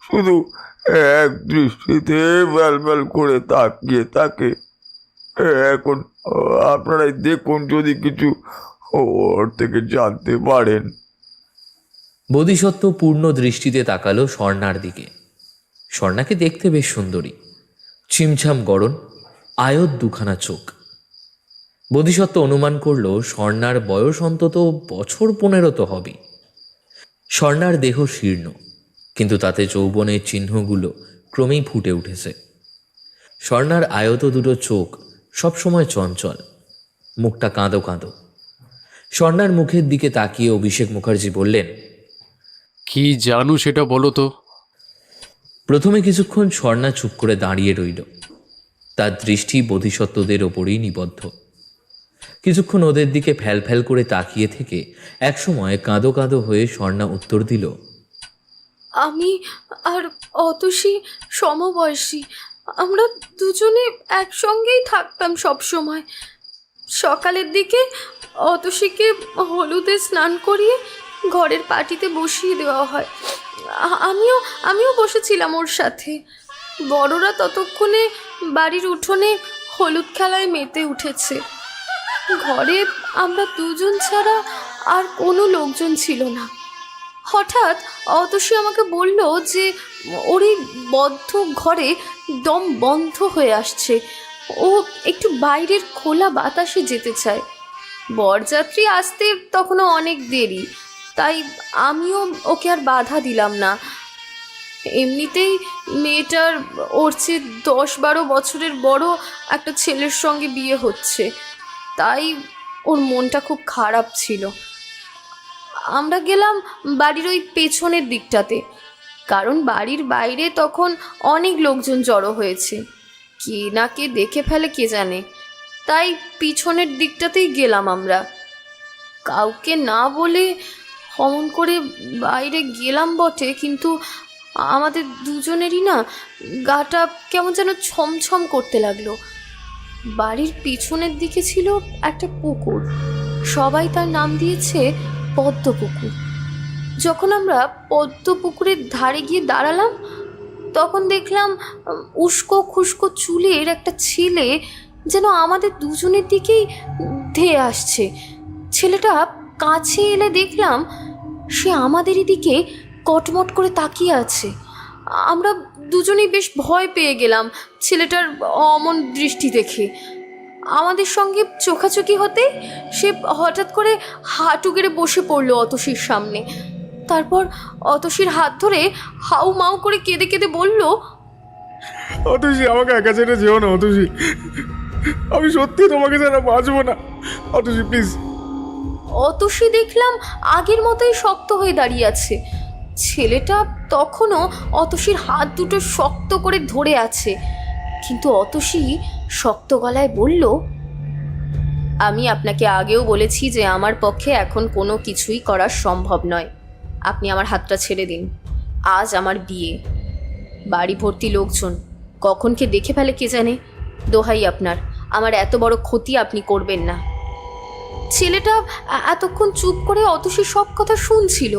শুধু এক দৃষ্টিতে ব্যাল করে তাকিয়ে থাকে। এখন আপনারাই দেখুন যদি কিছু ওর থেকে জানতে পারেন। বোধিসত্ত্ব পূর্ণ দৃষ্টিতে তাকালো স্বর্ণার দিকে। স্বর্ণাকে দেখতে বেশ সুন্দরী, ছিমছাম গড়ন, আয়ত দুখানা চোখ। বোধিসত্ত্ব অনুমান করল স্বর্ণার বয়স অন্তত বছর 15 তো হবে। স্বর্ণার দেহ শীর্ণ, কিন্তু তাতে যৌবনের চিহ্নগুলো ক্রমেই ফুটে উঠেছে। স্বর্ণার আয়ত দুটো চোখ সবসময় চঞ্চল, মুখটা কাঁদো কাঁদো। স্বর্ণার মুখের দিকে তাকিয়ে অভিষেক মুখার্জি বললেন, কি জানো সেটা বলো তো। প্রথমে কিছুক্ষণ স্বর্ণা চুপ করে দাঁড়িয়ে রইল। তার দৃষ্টি বোধিসত্ত্বদের ওপরেই নিবদ্ধ। কিছুক্ষণ ওদের দিকে ফ্যাল ফ্যাল করে তাকিয়ে থেকে একসময় কাঁদো কাঁদো হয়ে স্বর্ণা উত্তর দিল, আমি আর অতসী সমবয়সী। আমরা দুজনে একসঙ্গেই থাকতাম সব সময়। সকালের দিকে অতসীকে হলুদে স্নান করিয়ে ঘরের পাটিতে বসিয়ে দেওয়া হয়। আমিও বসেছিলাম ওর সাথে। বড়রা ততক্ষণে বাড়ির উঠোনে হলুদ খেলায় মেতে উঠেছে। ঘরে আমরা দুজন ছাড়া আর কোনো লোকজন ছিল না। হঠাৎ অতসী আমাকে বলল যে ওর এই বদ্ধ ঘরে দম বন্ধ হয়ে আসছে, ও একটু বাইরের খোলা বাতাসে যেতে চায়। বরযাত্রী আসতে তখনও অনেক দেরি, তাই আমিও ওকে আর বাধা দিলাম না। এমনিতেই মেয়েটার ওর চেয়ে 10-12 বছরের বড় একটা ছেলের সঙ্গে বিয়ে হচ্ছে, তাই ওর মনটা খুব খারাপ ছিল। আমরা গেলাম বাড়ির ওই পেছনের দিকটাতে, কারণ বাড়ির বাইরে তখন অনেক লোকজন জড়ো হয়েছে। কে না কে দেখে ফেলে কে জানে, তাই পিছনের দিকটাতেই গেলাম আমরা। কাউকে না বলে অমন করে বাইরে গেলাম বটে, কিন্তু আমাদের দুজনেরই না গাটা কেমন যেন ছমছম করতে লাগলো। বাড়ির পিছনের দিকে ছিল একটা পুকুর, সবাই তার নাম দিয়েছে পদ্ম পুকুর। যখন আমরা পদ্ম পুকুরের ধারে গিয়ে দাঁড়ালাম, তখন দেখলাম উস্কো খুস্কো চুলের একটা ছেলে যেন আমাদের দুজনের দিকেই ধেয়ে আসছে। ছেলেটা কাছে এলে দেখলাম সে আমাদেরই দিকে কটমট করে তাকিয়ে আছে। আমরা দুজনেই বেশ ভয় পেয়ে গেলাম ছেলেটার অমন দৃষ্টি দেখে। আমাদের সঙ্গে চোখাচোখি হতে সে হঠাৎ করে হাঁটু গেড়ে বসে পড়লো অতসীর সামনে। তারপর অতসীর হাত ধরে হাউ মাউ করে কেঁদে কেঁদে বলল, অতসী, আমাকে একা ছেড়ে যেও না অতসী, আমি সত্যি তোমাকে ছাড়া বাঁচবো না অতসী, প্লিজ। অতসী দেখলাম আগের মতোই শক্ত হয়ে দাঁড়িয়ে আছে। ছেলেটা তখনও অতসীর হাত দুটো শক্ত করে ধরে আছে, কিন্তু অতসী শক্ত গলায় বলল, আমি আপনাকে আগেও বলেছি যে আমার পক্ষে এখন কোনো কিছুই করা সম্ভব নয়। আপনি আমার হাতটা ছেড়ে দিন। আজ আমার বিয়ে, বাড়ি ভর্তি লোকজন, কখন কে দেখে ফেলে কে জানে। দোহাই আপনার, আমার এত বড় ক্ষতি আপনি করবেন না। ছেলেটা এতক্ষণ চুপ করে অতসীর সব কথা শুনছিল,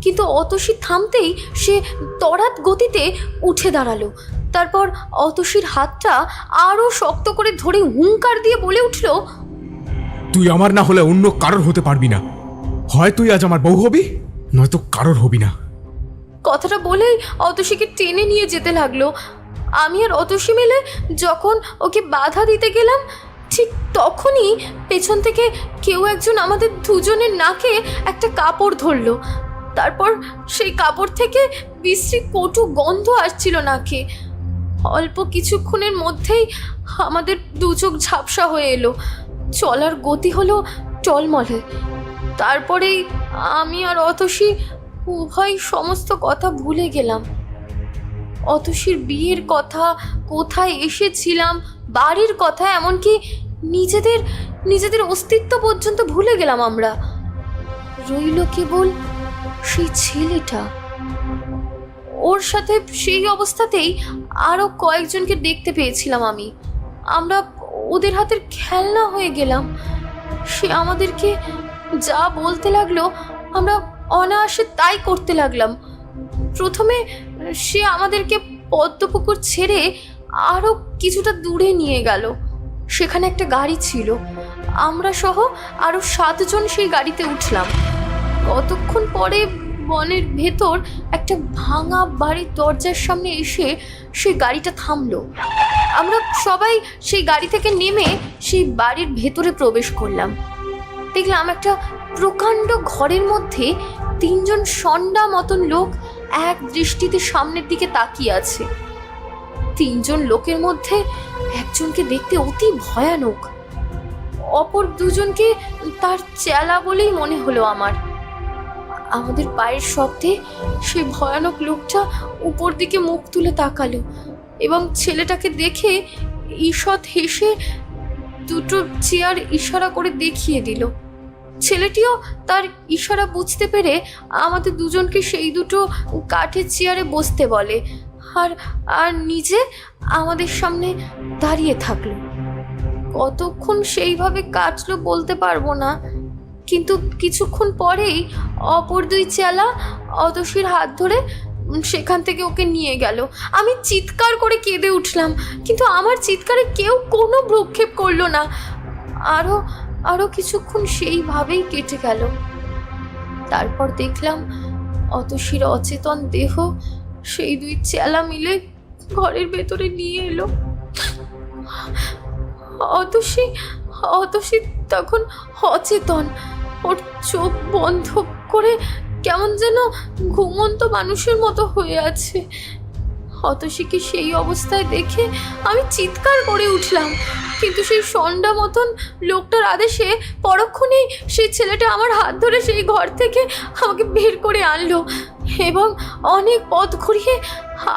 কিন্তু অতসী থামতেই সে তড়াৎ গতিতে উঠে দাঁড়ালো। তারপর অতসীর হাতটা আরও শক্ত করে ধরে হুঙ্কার দিয়ে বলে উঠল, তুই আমার না হলে অন্য কারোর হতে পারবি না। হয় তুই আজ আমার বউ হবি, নয়তো কারোর হবি না। কথাটা বলেই অতসীকে টেনে নিয়ে যেতে লাগলো। আমি আর অতসী মিলে যখন ওকে বাধা দিতে গেলাম, ঠিক তখনই পেছন থেকে কেউ একজন আমাদের দুজনের নাকে একটা কাপড় ধরলো। তারপর সেই কাপড় থেকে বিশ্রী কটু গন্ধ আসছিল নাকে। অল্প কিছুক্ষণের মধ্যেই আমাদের দু চোখ ঝাপসা হয়ে এলো, চলার গতি হলো টলমলে। তারপরেই আমি আর অতসী উভয় সমস্ত কথা ভুলে গেলাম। অতসীর বিয়ের কথা, কোথায় এসেছিলাম, বাড়ির কথা, এমনকি নিজেদের অস্তিত্ব পর্যন্ত ভুলে গেলাম আমরা। রইল কেবল সেই ছেলেটা। ওর সাথে সেই অবস্থাতেই আরও কয়েকজনকে দেখতে পেয়েছিলাম আমি। আমরা ওদের হাতের খেলনা হয়ে গেলাম। সে আমাদেরকে যা বলতে লাগলো আমরা অনায়াসে তাই করতে লাগলাম। প্রথমে সে আমাদেরকে পদ্মপুকুর ছেড়ে আরও কিছুটা দূরে নিয়ে গেল। সেখানে একটা গাড়ি ছিল, আমরা সহ আরও 7 জন সেই গাড়িতে উঠলাম। কতক্ষণ পরে বনের ভেতর একটা ভাঙা বাড়ির দরজার সামনে এসে সেই গাড়িটা থামলো। আমরা সবাই সেই গাড়ি থেকে নেমে সেই বাড়ির ভেতরে প্রবেশ করলাম। দেখলাম একটা প্রকাণ্ড ঘরের মধ্যে 3 জন ষণ্ডা মতন লোক এক দৃষ্টিতে সামনের দিকে তাকিয়ে আছে। 3 জন লোকের মধ্যে একজনকে দেখতে অতি ভয়ানক, অপর 2 জনকে তার চেলা বলেই মনে হলো আমার। আমাদের পায়ের শব্দে সেই ভয়ানক লোকটা উপর দিকে মুখ তুলে তাকালো এবং ছেলেটাকে দেখে ঈষৎ হেসে 2টো চেয়ার ইশারা করে দেখিয়ে দিল। ছেলেটিও তার ইশারা বুঝতে পেরে আমাদের 2 জনকে সেই 2টো কাঠের চেয়ারে বসতে বলে আর নিজে আমাদের সামনে দাঁড়িয়ে থাকলো। কতক্ষণ সেইভাবে কাটলো বলতে পারবো না, কিন্তু কিছুক্ষণ পরেই অপর 2 চেলা অতসীর হাত ধরে সেখান থেকে ওকে নিয়ে গেল। আমি চিৎকার করে কেঁদে উঠলাম, কিন্তু আমার চিৎকারে কেউ কোনো ভ্রুক্ষেপ করলো না। আরো কিছুক্ষণ সেইভাবেই কেটে গেল। তারপর দেখলাম অতসীর অচেতন দেহ সেই 2 চেলা মিলে ঘরের ভেতরে নিয়ে এলো। অতসী তখন অচেতন, ওর চোখ বন্ধ করে কেমন যেন ঘুমন্ত মানুষের মতো হয়ে আছে। অতসীকে সেই অবস্থায় দেখে আমি চিৎকার করে উঠলাম, কিন্তু সেই ষণ্ডা মতন লোকটার আদেশে পরক্ষণেই সেই ছেলেটা আমার হাত ধরে সেই ঘর থেকে আমাকে বের করে আনলো এবং অনেক পথ ঘুরিয়ে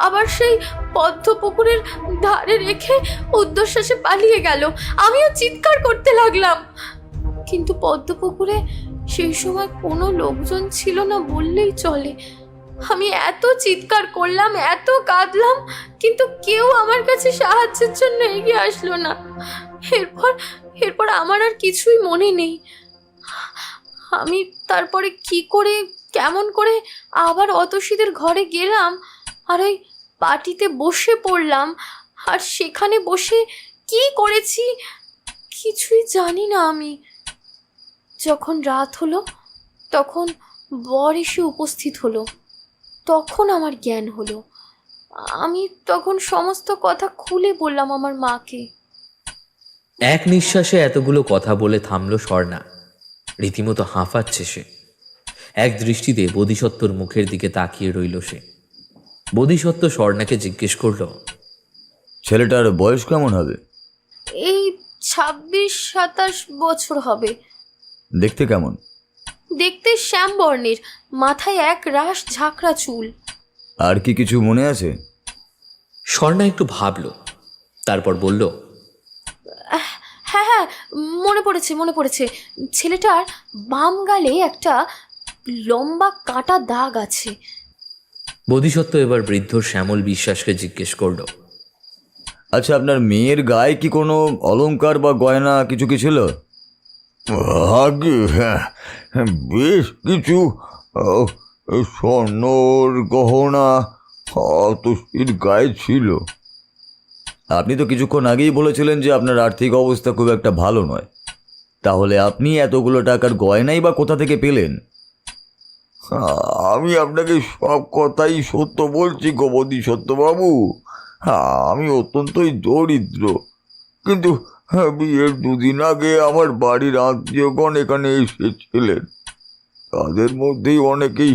আবার সেই পদ্ম পুকুরের ধারে রেখে ঊর্ধ্বশ্বাসে পালিয়ে গেল। আমিও চিৎকার করতে লাগলাম, কিন্তু পদ্ম পুকুরে সেই সময় কোনো লোকজন ছিল না বললেই চলে। আমি এত চিৎকার করলাম, এত কাঁদলাম, কিন্তু কেউ আমার কাছে সাহায্যের জন্য এগিয়ে আসলো না। এরপর আমার আর কিছুই মনে নেই। আমি তারপরে কি করে কেমন করে আবার অতসীদের ঘরে গেলাম আর ওই পাটিতে বসে পড়লাম, আর সেখানে বসে কি করেছি কিছুই জানি না। আমি যখন রাত হলো তখন বর এসে উপস্থিত হলো, তখন আমার জ্ঞান হলো। আমি তখন সমস্ত কথা খুলে বললাম আমার মাকে। এক নিঃশ্বাসে এতগুলো কথা বলে থামলো স্বর্ণা। রীতিমতো হাঁফাচ্ছে সে। এক দৃষ্টিতে বোধিসত্ত্বর মুখের দিকে তাকিয়ে রইল সে। বোধিসত্ত্ব স্বর্ণাকে জিজ্ঞেস করল, ছেলেটার বয়স কেমন হবে? এই 26-27 বছর হবে। দেখতে কেমন? দেখতে শ্যামবর্ণের, মাথায় এক রাশ ঝাঁকড়া চুল। আর কি কিছু মনে আছে? স্বর্ণা একটু ভাবল, তারপর বলল, হ্যাঁ, মনে পড়েছে। ছেলেটার বাম গালে একটা লম্বা কাটা দাগ আছে। বোধিসত্ত্ব এবার বৃদ্ধ শ্যামল বিশ্বাসকে জিজ্ঞেস করল, আচ্ছা, আপনার মেয়ের গায়ে কি কোনো অলংকার বা গয়না কিছু কি ছিল? আগে হ্যাঁ, বেশ কিছু স্বর্ণর গহনা অতসীর গায়ে ছিল। আপনি তো কিছুক্ষণ আগেই বলেছিলেন যে আপনার আর্থিক অবস্থা খুব একটা ভালো নয়, তাহলে আপনি এতগুলো টাকার গয়নাই বা কোথা থেকে পেলেন? আমি আপনাকে সব কথাই সত্য বলছি গোবধি সত্যবাবু। আমি অত্যন্তই দরিদ্র, কিন্তু বিয়ের 2 দিন আগে আমার বাড়ির আত্মীয়গণ এখানে এসেছিলেন। তাদের মধ্যেই অনেকেই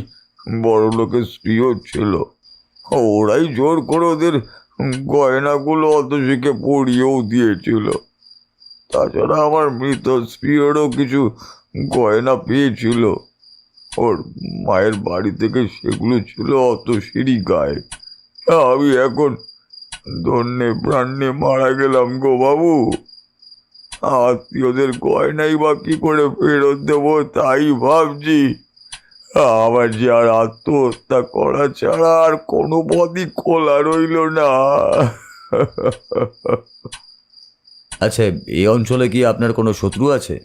বড় লোকের স্ত্রীও ছিল। ওরাই জোর করে ওদের গয়নাগুলো অতসীকে পরিয়েও দিয়েছিল। তাছাড়া আমার মৃত স্ত্রীরও কিছু গয়না পেয়েছিল। ওর মায়ের বাড়ি থেকে সেগুলো ছিল অতসীরই গায়ে। আমি এখন ধন্যে প্রাণে মারা গেলাম গো বাবু। আত্মীয়দের গয়নাই বা কি করে ফেরত দেবো তাই ভাবছি। আমার যে আর আত্মহত্যা করা ছাড়া আর কোনো পথই খোলা রইল না। আচ্ছা, এই অঞ্চলে কি আপনার কোনো শত্রু আছে?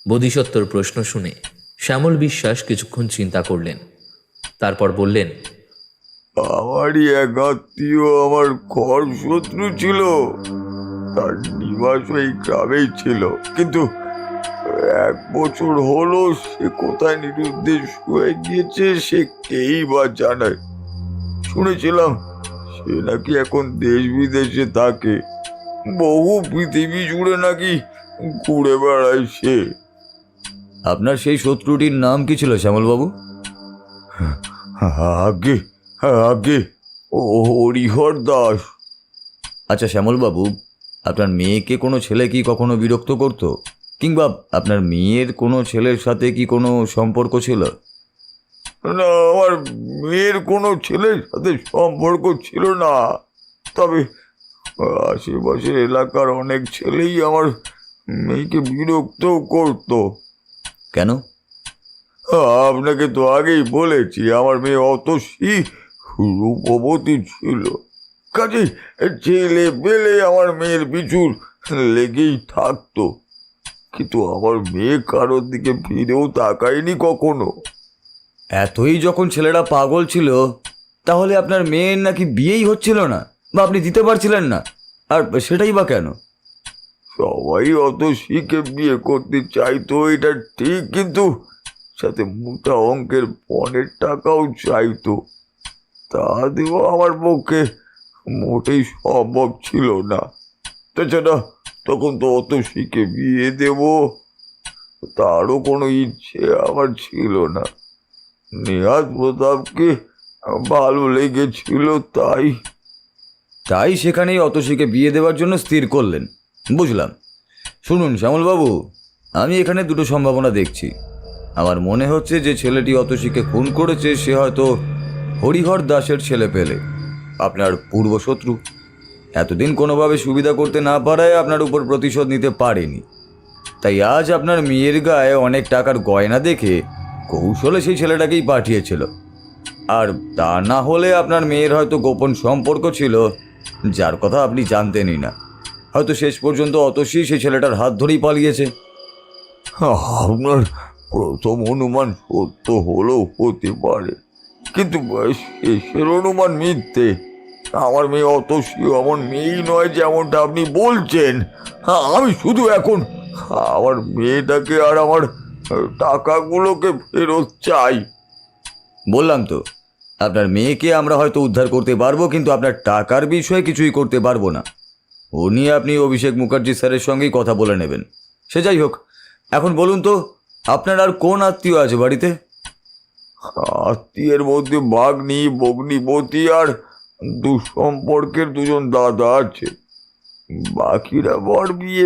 বোধিসত্ত্বর প্রশ্ন শুনে শ্যামল বিশ্বাস কিছুক্ষণ চিন্তা করলেন, তারপর বললেন, আমারই এক আত্মীয় আমার ঘর শত্রু ছিল। তার নিবাস ওই গ্রামেই ছিল, কিন্তু 1 বছর হলো সে কোথায় নিরুদ্দেশ হয়ে গিয়েছে সে কেই বা জানায়। শুনেছিলাম সে নাকি এখন দেশ বিদেশে থাকে, বহু পৃথিবী জুড়ে নাকি ঘুরে বেড়ায় সে। আপনার সেই শত্রুটির নাম কি ছিল শ্যামলবাবু? আগে আগে ও হরিহর দাস। আচ্ছা শ্যামলবাবু, আপনার মেয়েকে কোনো ছেলে কি কখনো বিরক্ত করতো, কিংবা আপনার মেয়ের কোনো ছেলের সাথে কি কোনো সম্পর্ক ছিল? না, আমার মেয়ের কোনো ছেলের সাথে সম্পর্ক ছিল না, তবে আশেপাশের এলাকার অনেক ছেলেই আমার মেয়েকে বিরক্ত করতো। কেন? আপনাকে তো আগেই বলেছি আমার মেয়ে অতসী রূপবতী ছিল, কাজে ছেলে পেলে আমার মেয়ের পিছু লেগেই থাকতো। কিন্তু আমার মেয়ে কারোর দিকে ফিরেও তাকায়নি কখনো। এতই যখন ছেলেরা পাগল ছিল, তাহলে আপনার মেয়ের নাকি বিয়েই হচ্ছিল না, বা আপনি দিতে পারছিলেন না, আর সেটাই বা কেন? সবাই অতসীকে বিয়ে করতে চাইতো এটা ঠিক, কিন্তু সাথে মোটা অঙ্কের পণের টাকাও চাইতো। তা দেওয়া আমার পক্ষে মোটেই সম্ভব ছিল না। তাছাড়া তখন তো অতসীকে বিয়ে দেব তারও কোনো ইচ্ছে আমার ছিল না। নেহাত প্রতাপকে ভালো লেগেছিল, তাই সেখানেই অতসীকে বিয়ে দেওয়ার জন্য স্থির করলেন, বুঝলাম। শুনুন শ্যামলবাবু, আমি এখানে দুটো সম্ভাবনা দেখছি। আমার মনে হচ্ছে যে ছেলেটি অতসীকে খুন করেছে সে হয়তো হরিহর দাসের ছেলে পেলে, আপনার পূর্বশত্রু। এতদিন কোনোভাবে সুবিধা করতে না পারায় আপনার উপর প্রতিশোধ নিতে পারেনি, তাই আজ আপনার মেয়ের গায়ে অনেক টাকার গয়না দেখে কৌশলে সেই ছেলেটাকেই পাঠিয়েছিল। আর তা না হলে আপনার মেয়ের হয়তো গোপন সম্পর্ক ছিল যার কথা আপনি জানতেনই না। হয়তো শেষ পর্যন্ত অতসী সেই ছেলেটার হাত ধরেই পালিয়েছে। আপনার প্রথম অনুমান সত্য হলেও হতে পারে, কিন্তু শেষের অনুমান মিথ্যে। আমার মেয়ে অতসী আমার মেয়েই নয় যেমনটা আপনি বলছেন। আমি শুধু এখন আমার মেয়েটাকে আর আমার টাকাগুলোকে ফেরত চাই। বললাম তো, আপনার মেয়েকে আমরা হয়তো উদ্ধার করতে পারবো, কিন্তু আপনার টাকার বিষয়ে কিছুই করতে পারবো না। ও নিয়ে আপনি অভিষেক মুখার্জি স্যারের সঙ্গেই কথা বলে নেবেন। সে যাই হোক, এখন বলুন তো, আপনার আর কোন আত্মীয় আছে বাড়িতে? আত্মীয়ের মধ্যে ভাগ্নি, ভগ্নিপতি আর দুঃসম্পর্কের 2জন দাদা আছে। বাকিরা বর বিয়ে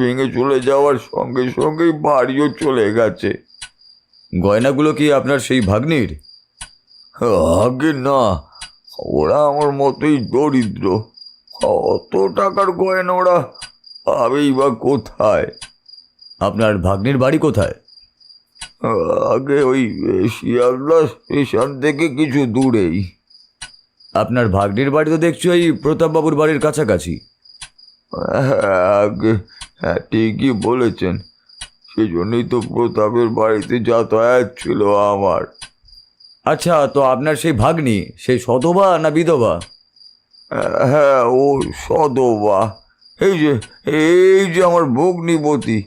ভেঙে চলে যাওয়ার সঙ্গে সঙ্গেই বাড়িও চলে গেছে। গয়নাগুলো কি আপনার সেই ভাগ্নির? আগে না, ওরা আমার মতোই দরিদ্র। অত টাকার গয়না ওরা পাবেই বা কোথায়? আপনার ভাগ্নির বাড়ি কোথায়? আগে ওই শিয়ালদা স্টেশন থেকে কিছু দূরেই। আপনার ভাগ্নির বাড়ি তো দেখছি ওই প্রতাপবাবুর বাড়ির কাছাকাছি। আগে হ্যাঁ, ঠিকই বলেছেন, সেজন্যই তো প্রতাপের বাড়িতে যাতায়াত ছিল আমার। আচ্ছা, তো আপনার সেই ভাগ্নি সেই সধবা না বিধবা? হ্যাঁ, ও সধবা। এই যে আমার ভগ্নিপতি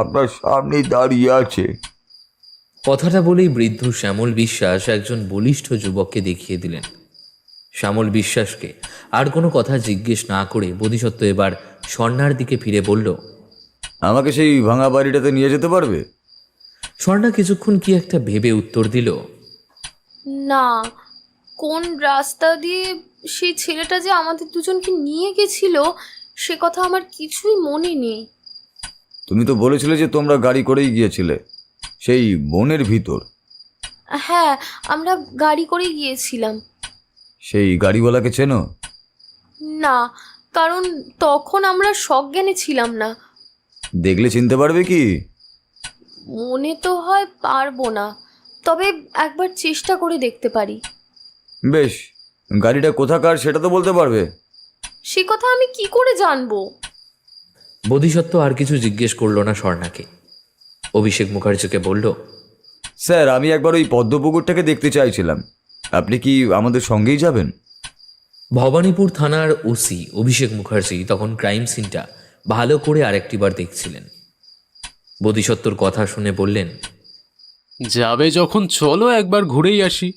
আপনার সামনেই দাঁড়িয়ে আছে। কথাটা বলেই বৃদ্ধ শ্যামল বিশ্বাস একজন বলিষ্ঠ যুবককে দেখিয়ে দিলেন। শ্যামল বিশ্বাসকে আর কোনো কথা জিজ্ঞেস না করে বোধিসত্ত্ব এবার স্বর্ণার দিকে ফিরে বলল, আমাকে সেই ভাঙা বাড়িটাতে নিয়ে যেতে পারবে? স্বর্ণা কিছুক্ষণ কি একটা ভেবে উত্তর দিল, না, কোন রাস্তা দিয়ে সেই ছেলেটা যে আমাদের দুজনকে নিয়ে গেছিল সে কথা আমার কিছুই মনে নেই। তুমি তো বলেছিলে যে তোমরা গাড়ি করেই গিয়েছিলে সেই বনের ভিতর। হ্যাঁ, আমরা গাড়ি করে গিয়েছিলাম। সেই গাড়িওয়ালাকে চেনো? না, কারণ তখন আমরা সজ্ঞানে ছিলাম না। দেখলে চিনতে পারবে কি? মনে তো হয় পারবো না, তবে একবার চেষ্টা করে দেখতে পারি। বেশ, গাড়িটা কোথাকার সেটা তো বলতে পারবে? সে কথা আমি কি করে জানবো? বোধিসত্ত্ব আর কিছু জিজ্ঞেস করলো না স্বর্ণাকে। অভিষেক মুখার্জিকে বলল, স্যার, আমি একবার ওই পদ্মপুকুরটাকে দেখতে চাইছিলাম, আপনি কি আমাদের সঙ্গেই যাবেন? ভবানীপুর থানার ওসি অভিষেক মুখার্জি তখন ক্রাইম সিনটা ভালো করে আরেকটিবার দেখছিলেন। বোধিসত্ত্বর কথা শুনে বললেন, যাবে যখন চলো একবার ঘুরেই আসি।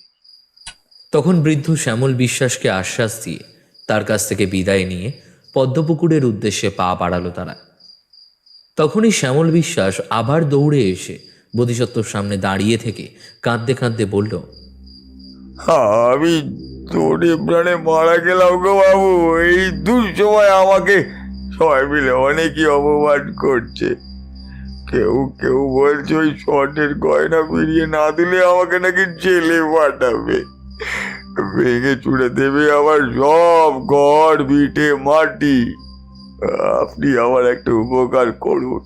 তখন বৃদ্ধ শ্যামল বিশ্বাসকে আশ্বাস দিয়ে তার কাছ থেকে বিদায় নিয়ে পদ্মপুকুরের উদ্দেশ্যে পা বাড়ালো তারা। তখনই শ্যামল বিশ্বাস আবার দৌড়ে এসে বোধিসত্ত্বর সামনে দাঁড়িয়ে থেকে কাঁদতে কাঁদতে বলল, আমি তোরে প্রাণে মারা গেলাম গো বাবু। এই দুঃসময় আমাকে সবাই মিলে অনেকই অপমান করছে। কেউ কেউ বলছে ওই স্বর্ণের গয়না ফিরিয়ে না দিলে আমাকে নাকি জেলে পাঠাবে, ভেঙে চুড়ে দেবে আমার সব ঘর ভিটে মাটি। আপনি আমার একটা উপকার করুন,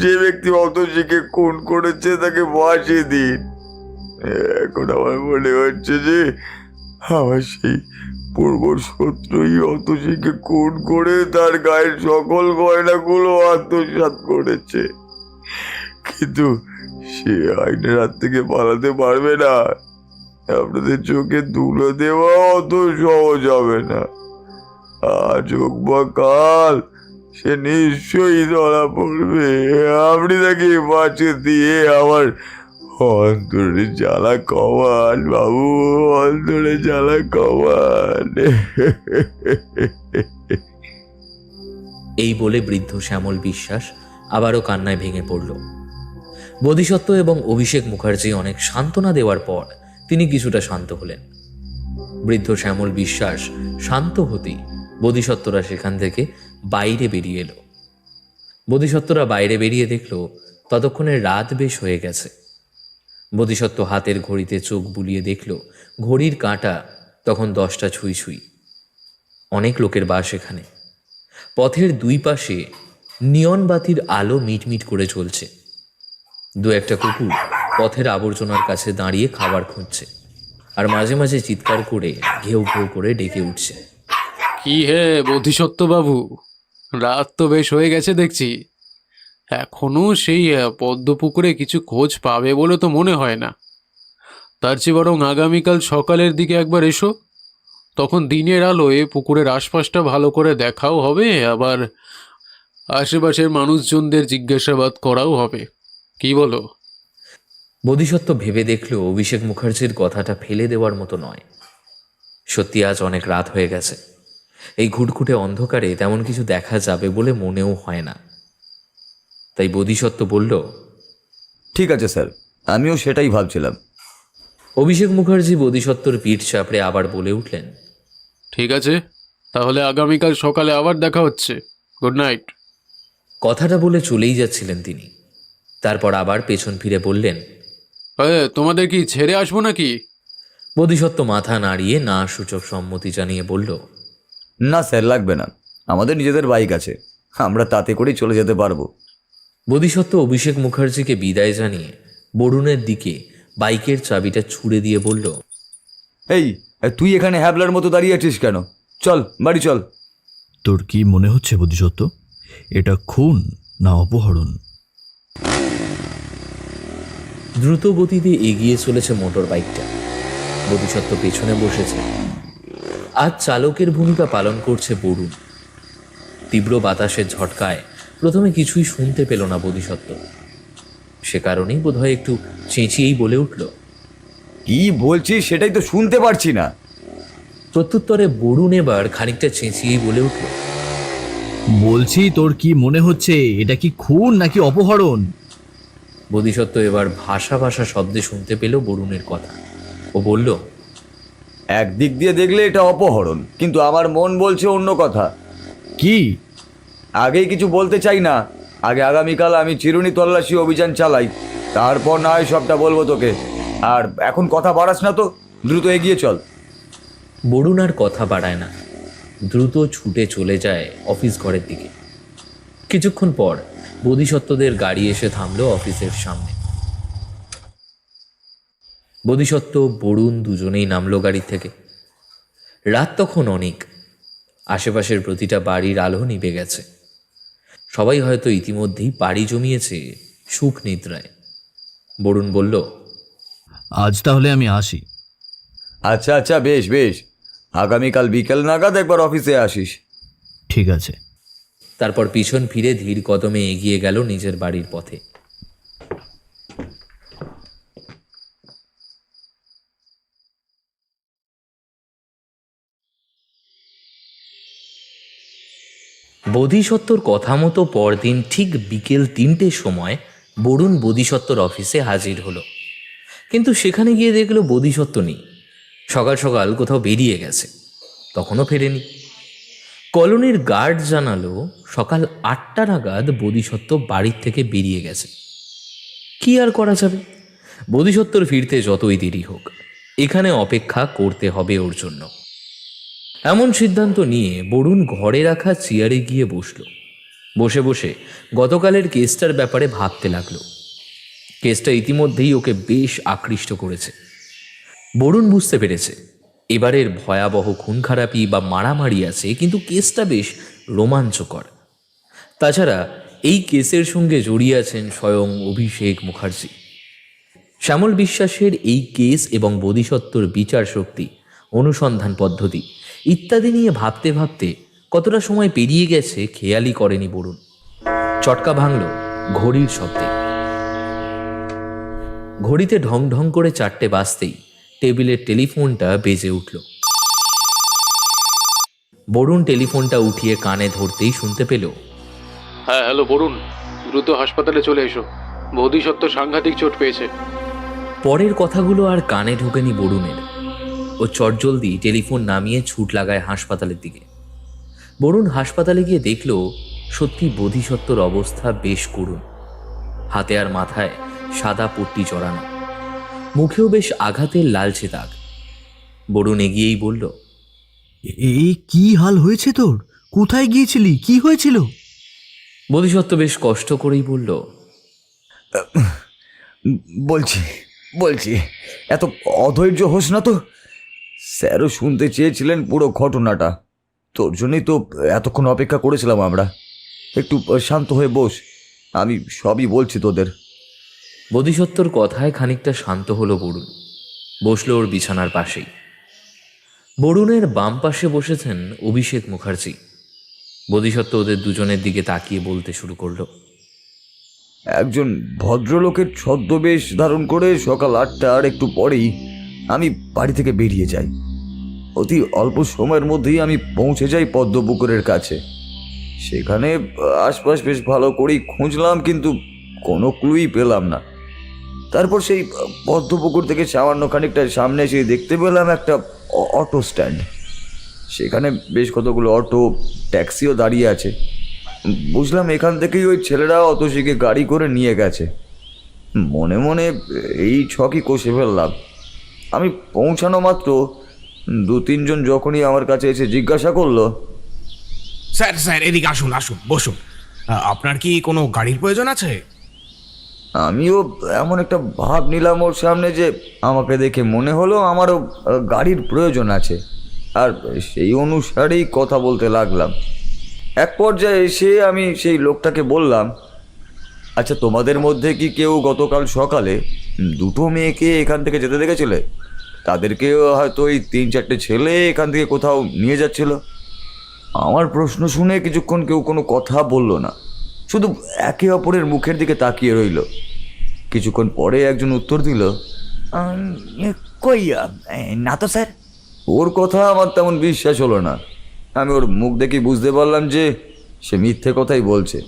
যে ব্যক্তি অতসীকে খুন করেছে তাকে ফাঁসি দিন। এখন আমার মনে হচ্ছে যে আমার সেই পূর্ব শত্রুই অতসীকে খুন করে তার গায়ের সকল গয়নাগুলো আত্মসাৎ করেছে, কিন্তু সে আইনের হাত থেকে পালাতে পারবে না। আপনাদের চোখে ধুলো দেওয়া অত সহজ হবে না। আজ হোক বা কাল সে নিশ্চয়ই ধরা পড়বে। আপনি তাকে বাঁচে দিয়ে আমার অন্তরে জ্বালা কমান বাবু, অন্তরে জ্বালা কমান। এই বলে বৃদ্ধ শ্যামল বিশ্বাস আবারও কান্নায় ভেঙে পড়ল। বোধিসত্ত্ব এবং অভিষেক মুখার্জি অনেক সান্ত্বনা দেওয়ার পর তিনি কিছুটা শান্ত হলেন। বৃদ্ধ শ্যামল বিশ্বাস শান্ত হতেই বোধিসত্ত্বরা সেখান থেকে বাইরে বেরিয়ে এলো। বোধিসত্ত্বরা বাইরে বেরিয়ে দেখল ততক্ষণে রাত বেশ হয়ে গেছে। বোধিসত্ত্ব হাতের ঘড়িতে চোখ বুলিয়ে দেখল ঘড়ির কাঁটা তখন 10টা ছুঁই ছুঁই। অনেক লোকের বাস এখানে। পথের দুই পাশে নিয়ন বাতির আলো মিটমিট করে চলছে। দু একটা কুকুর পথের আবর্জনার কাছে দাঁড়িয়ে খাবার খুঁজছে, আর মাঝে মাঝে চিৎকার করে ঘেউ ঘেউ করে ডেকে উঠছে। কি হে বোধিসত্ত্ব বাবু, রাত তো বেশ হয়ে গেছে দেখছি। এখনো সেই পদ্মপুকুরে কিছু খোঁজ পাবে বলে তো মনে হয় না। তার চেয়ে বরং আগামীকাল সকালের দিকে একবার এসো, তখন দিনের আলোয় পুকুরের আশপাশটা ভালো করে দেখাও হবে, আবার আশেপাশের মানুষজনদের জিজ্ঞাসাবাদ করাও হবে। কি বলো? বোধিসত্ত্ব ভেবে দেখল অভিষেক মুখার্জির কথাটা ফেলে দেওয়ার মতো নয়। সত্যি আজ অনেক রাত হয়ে গেছে। এই ঘুটঘুটে অন্ধকারে তেমন কিছু দেখা যাবে বলে মনেও হয় না। তাই বোধিসত্ত্ব বলল, ঠিক আছে স্যার, আমিও সেটাই ভাবছিলাম। অভিষেক মুখার্জি বোধিসত্ত্বর পিঠ চাপড়ে আবার বলে উঠলেন, ঠিক আছে, তাহলে আগামীকাল সকালে আবার দেখা হচ্ছে। Good night. কথাটা বলে চলেই যাচ্ছিলেন তিনি। তারপর আবার পেছন ফিরে বললেন, তোমাদের কি ছেড়ে আসবো নাকি? বোধিসত্ত্ব মাথা নাড়িয়ে না সূচক সম্মতি জানিয়ে বলল, না স্যার, লাগবে না, আমাদের নিজেদের বাইক আছে, আমরা তাতে করেই চলে যেতে পারবো। বোধিসত্ত্ব অভিষেক মুখার্জিকে বিদায় জানিয়ে বরুণের দিকে বাইকের চাবিটা ছুড়ে দিয়ে বলল, এই তুই এখানে হ্যাবলার মতো দাঁড়িয়ে আছিস কেন? চল বাড়ি চল। তোর কি মনে হচ্ছে বোধিসত্ত্ব, এটা খুন না অপহরণ? দ্রুত গতিতে এগিয়ে চলেছে মোটর বাইকটা। বোধিসত্ত্ব পেছনে বসেছে। আজ চালকের ভূমিকা পালন করছে বরুণ। তীব্র বাতাসের ঝটকায় প্রথমে কিছুই শুনতে পেল না বোধিসত্ত্ব। সে কারণেই বোধহয় একটু চেঁচিয়েই বলে উঠল, কি বলছিস সেটাই তো শুনতে পারছি না। প্রত্যুত্তরে বরুণ এবার খানিকটা চেঁচিয়েই বলে উঠল, বলছি তোর কি মনে হচ্ছে, এটা কি খুন নাকি অপহরণ? বোধিসত্ত্ব এবার ভাষা ভাষা শব্দে শুনতে পেল বরুণের কথা। ও বলল, একদিক দিয়ে দেখলে এটা অপহরণ, কিন্তু আমার মন বলছে অন্য কথা। কি? আগেই কিছু বলতে চাই না, আগে আগামীকাল আমি চিরুনি তল্লাশি অভিযান চালাই, তারপর না হয় সবটা বলবো তোকে। আর এখন কথা বাড়াস না তো, দ্রুত এগিয়ে চল। বরুণ আর কথা বাড়ায় না, দ্রুত ছুটে চলে যায় অফিস ঘরের দিকে। কিছুক্ষণ পর বোধিসত্ত্বদের গাড়ি এসে থামল অফিসের সামনে। বোধিসত্ত্ব বরুণ দুজনেই নামলো গাড়ি থেকে। রাত তখন অনেক। আশেপাশের প্রতিটা বাড়ির আলো নিভে গেছে। সবাই হয়তো ইতিমধ্যেই পাড়ি জমিয়েছে সুখ নিদ্রায়। বরুণ বলল, আজ তাহলে আমি আসি। আচ্ছা আচ্ছা, বেশ বেশ, আগামীকাল বিকেল নাগাদ একবার অফিসে আসিস। ঠিক আছে। তারপর পিছন ফিরে ধীর কদমে এগিয়ে গেল নিজের বাড়ির পথে। বোধিসত্ত্বর কথা মতো পরদিন ঠিক বিকেল 3টের সময় বরুণ বোধিসত্ত্বর অফিসে হাজির হলো, কিন্তু সেখানে গিয়ে দেখলো বোধিসত্ত্ব নেই। সকাল সকাল কোথাও বেরিয়ে গেছে, তখনও ফেরেনি। কলোনির গার্ড জানালো সকাল 8টা নাগাদ বোধিসত্ত্ব বাড়ির থেকে বেরিয়ে গেছে। কি আর করা যাবে, বোধিসত্ত্বর ফিরতে যতই দেরি হোক এখানে অপেক্ষা করতে হবে ওর জন্য। এমন সিদ্ধান্ত নিয়ে বরুণ ঘরে রাখা চেয়ারে গিয়ে বসলো। বসে বসে গতকালের কেসটার ব্যাপারে ভাবতে লাগলো। কেসটা ইতিমধ্যেই ওকে বেশ আকৃষ্ট করেছে। বরুণ বুঝতে পেরেছে এবারের ভয়াবহ খুন খারাপি বা মারামারি আছে, কিন্তু কেসটা বেশ রোমাঞ্চকর। তাছাড়া এই কেসের সঙ্গে জড়িয়ে আছেন স্বয়ং অভিষেক মুখার্জি। শ্যামল বিশ্বাসের এই কেস এবং বোধিসত্ত্বর বিচার শক্তি, অনুসন্ধান পদ্ধতি ইত্যাদি নিয়ে ভাবতে ভাবতে কতটা সময় পেরিয়ে গেছে খেয়ালই করেনি বরুণ। চটকা ভাঙল ঘড়ির শব্দে। ঘড়িতে ঢং ঢং করে 4টে বাজতেই টেবিলের টেলিফোনটা বেজে উঠল। বরুণ টেলিফোনটা উঠিয়ে কানে ধরতেই শুনতে পেল, হ্যাঁ হ্যালো বরুণ, দ্রুত হাসপাতালে চলে এসো, বোধিসত্ত্ব সাংঘাতিক চোট পেয়েছে। পরের কথাগুলো আর কানে ঢোকেনি বরুণের। ও চটজলদি টেলিফোন নামিয়ে ছুট লাগায় হাসপাতালের দিকে। বরুণ হাসপাতালে গিয়ে দেখল সত্যি বোধিসত্ত্বর অবস্থা বেশ করুণ। হাতে আর মাথায় সাদা পট্টি জড়ানো, মুখেও বেশ আঘাতের লালচে দাগ। বরুণ এগিয়েই বলল, এই কি হাল হয়েছে তোর? কোথায় গিয়েছিলি? কি হয়েছিল? বোধিসত্ত্ব বেশ কষ্ট করেই বলল, বলছি এত অধৈর্য হোস না তো। স্যারও শুনতে চেয়েছিলেন পুরো ঘটনাটা, তোর জন্যই তো এতক্ষণ অপেক্ষা করেছিলাম আমরা। একটু শান্ত হয়ে বস, আমি সবই বলছি তোদের। বোধিসত্ত্বর কথায় খানিকটা শান্ত হলো বরুণ। বসল ওর বিছানার পাশেই। বরুণের বাম পাশে বসেছেন অভিষেক মুখার্জি। বোধিসত্ত্ব ওদের দুজনের দিকে তাকিয়ে বলতে শুরু করলো, একজন ভদ্রলোকের ছদ্মবেশ ধারণ করে সকাল 8টার একটু পরেই আমি বাড়ি থেকে বেরিয়ে যাই। অতি অল্প সময়ের মধ্যেই আমি পৌঁছে যাই পদ্মপুকুরের কাছে। সেখানে আশপাশ বেশ ভালো করেই খুঁজলাম, কিন্তু কোনো ক্লুই পেলাম না। তারপর সেই পদ্মপুকুর থেকে সামান্য খানিকটা সামনে এসে দেখতে পেলাম একটা অটো স্ট্যান্ড। সেখানে বেশ কতগুলো অটো, ট্যাক্সিও দাঁড়িয়ে আছে। বুঝলাম এখান থেকেই ওই ছেলেরা অতসীকে গাড়ি করে নিয়ে গেছে। মনে মনে এই ছকই কষে ফেললাম। আমি পৌঁছানো মাত্র 2-3 জন যখনই আমার কাছে এসে জিজ্ঞাসা করলো, স্যার এদিকে আসুন বসুন, আপনার কি কোনো গাড়ির প্রয়োজন আছে? আমিও এমন একটা ভাব নিলাম ওর সামনে যে আমাকে দেখে মনে হলো আমারও গাড়ির প্রয়োজন আছে, আর সেই অনুসারেই কথা বলতে লাগলাম। এক পর্যায়ে এসে আমি সেই লোকটাকে বললাম, আচ্ছা তোমাদের মধ্যে কি কেউ গতকাল সকালে 2টো মেয়েকে এখান থেকে যেতে দেখেছিলে? তাদেরকেও হয়তো ওই 3-4টে ছেলে এখান থেকে কোথাও নিয়ে যাচ্ছিল। আমার প্রশ্ন শুনে কিছুক্ষণ কেউ কোনো কথা বলল না, শুধু একে অপরের মুখের দিকে তাকিয়ে রইল। কিছুক্ষণ পরে একজন উত্তর দিল, কই না তো স্যার। ওর কথা আমার তেমন বিশ্বাস হলো না। আমি ওর মুখ দেখে বুঝতে পারলাম যে সে মিথ্যে কথাই বলছে।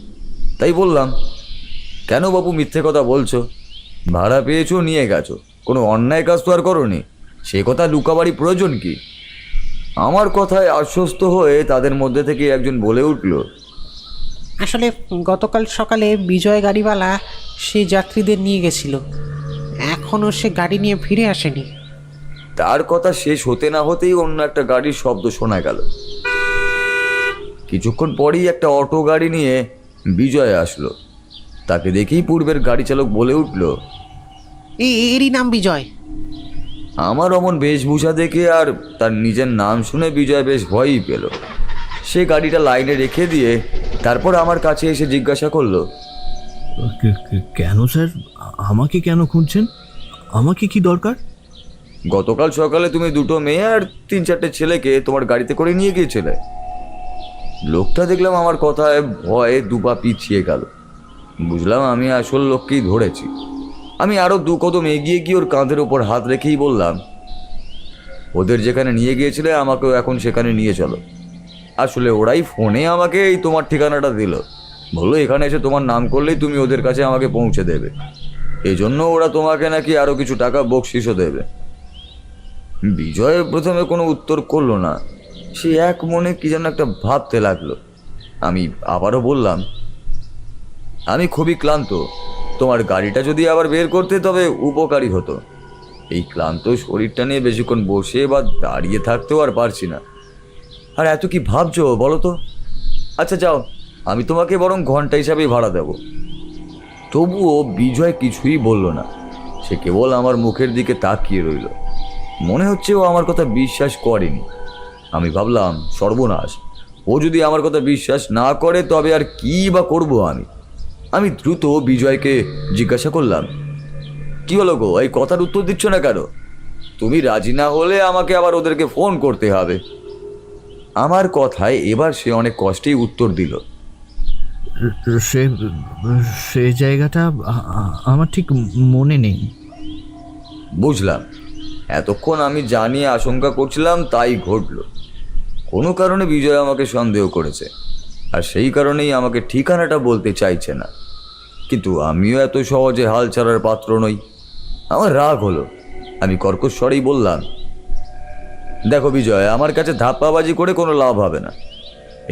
তাই বললাম, কেন বাবু মিথ্যে কথা বলছো? ভাড়া পেয়েছো, নিয়ে গেছো, কোনো অন্যায় কাজ তো আর করোনি, সে কথা লুকাবারই প্রয়োজন কি? আমার কথায় আশ্বস্ত হয়ে তাদের মধ্যে থেকে একজন বলে উঠল, আসলে গতকাল সকালে বিজয় গাড়িওয়ালা সে যাত্রীদের নিয়ে গেছিল, এখনও সে গাড়ি নিয়ে ফিরে আসেনি। তার কথা শেষ হতে না হতেই অন্য একটা গাড়ির শব্দ শোনা গেল। কিছুক্ষণ পরেই একটা অটো গাড়ি নিয়ে বিজয় আসলো। তাকে দেখেই পূর্বের গাড়ি চালক বলে উঠল, এরই নাম বিজয়। আমার অমন বেশভূষা দেখে আর তার নিজের নাম শুনে বিজয় বেশ ভয়ই পেল। সে গাড়িটা লাইনে রেখে দিয়ে তারপর আমার কাছে এসে জিজ্ঞাসা করলো, কেন স্যার? আমাকে কেন খুঁজছেন? আমাকে কি দরকার? গতকাল সকালে তুমি 2টো মেয়ে আর 3-4টে ছেলেকে তোমার গাড়িতে করে নিয়ে গিয়েছিলে। লোকটা দেখলাম আমার কথায় ভয়ে 2 পা পিছিয়ে গেল। বুঝলাম আমি আসল লোককেই ধরেছি। আমি আরও 2 কদম এগিয়ে গিয়ে ওর কাঁধের ওপর হাত রেখেই বললাম, ওদের যেখানে নিয়ে গিয়েছিলে আমাকেও এখন সেখানে নিয়ে চলো। আসলে ওরাই ফোনে আমাকে এই তোমার ঠিকানাটা দিল, বললো এখানে এসে তোমার নাম করলেই তুমি ওদের কাছে আমাকে পৌঁছে দেবে। এই জন্য ওরা তোমাকে নাকি আরও কিছু টাকা বকশিসও দেবে। বিজয় প্রথমে কোনো উত্তর করলো না, সে এক মনে কি যেন একটা ভাবতে লাগলো। আমি আবারও বললাম, আমি খুবই ক্লান্ত, তোমার গাড়িটা যদি আবার বের করতে তবে উপকারী হতো। এই ক্লান্ত শরীরটা নিয়ে বেশিক্ষণ বসে বা দাঁড়িয়ে থাকতেও আর পারছি না। আর এত কি ভাবছো বলো তো? আচ্ছা যাও, আমি তোমাকে বরং ঘন্টা হিসাবেই ভাড়া দেব। তবুও বিজয় কিছুই বলল না, সে কেবল আমার মুখের দিকে তাকিয়ে রইল। মনে হচ্ছে ও আমার কথা বিশ্বাস করেনি। আমি ভাবলাম সর্বনাশ, ও যদি আমার কথা বিশ্বাস না করে তবে আর কি বা করবো আমি দ্রুত বিজয়কে জিজ্ঞাসা করলাম, কি হলো গো, এই কথার উত্তর দিচ্ছ না কেন? তুমি রাজি না হলে আমাকে আবার ওদেরকে ফোন করতে হবে। আমার কথায় এবার সে অনেক কষ্টেই উত্তর দিল, সে সে জায়গাটা আমার ঠিক মনে নেই। বুঝলাম, এতক্ষণ আমি জানিয়ে আশঙ্কা করছিলাম তাই ঘটল। কোনো কারণে বিজয় আমাকে সন্দেহ করেছে, আর সেই কারণেই আমাকে ঠিকানাটা বলতে চাইছে না। কিন্তু আমিও এত সহজে হাল ছাড়ার পাত্র নই। আমার রাগ হলো। আমি কর্কশ স্বরেই বললাম, দেখো বিজয়, আমার কাছে ধাপ্পাবাজি করে কোনো লাভ হবে না।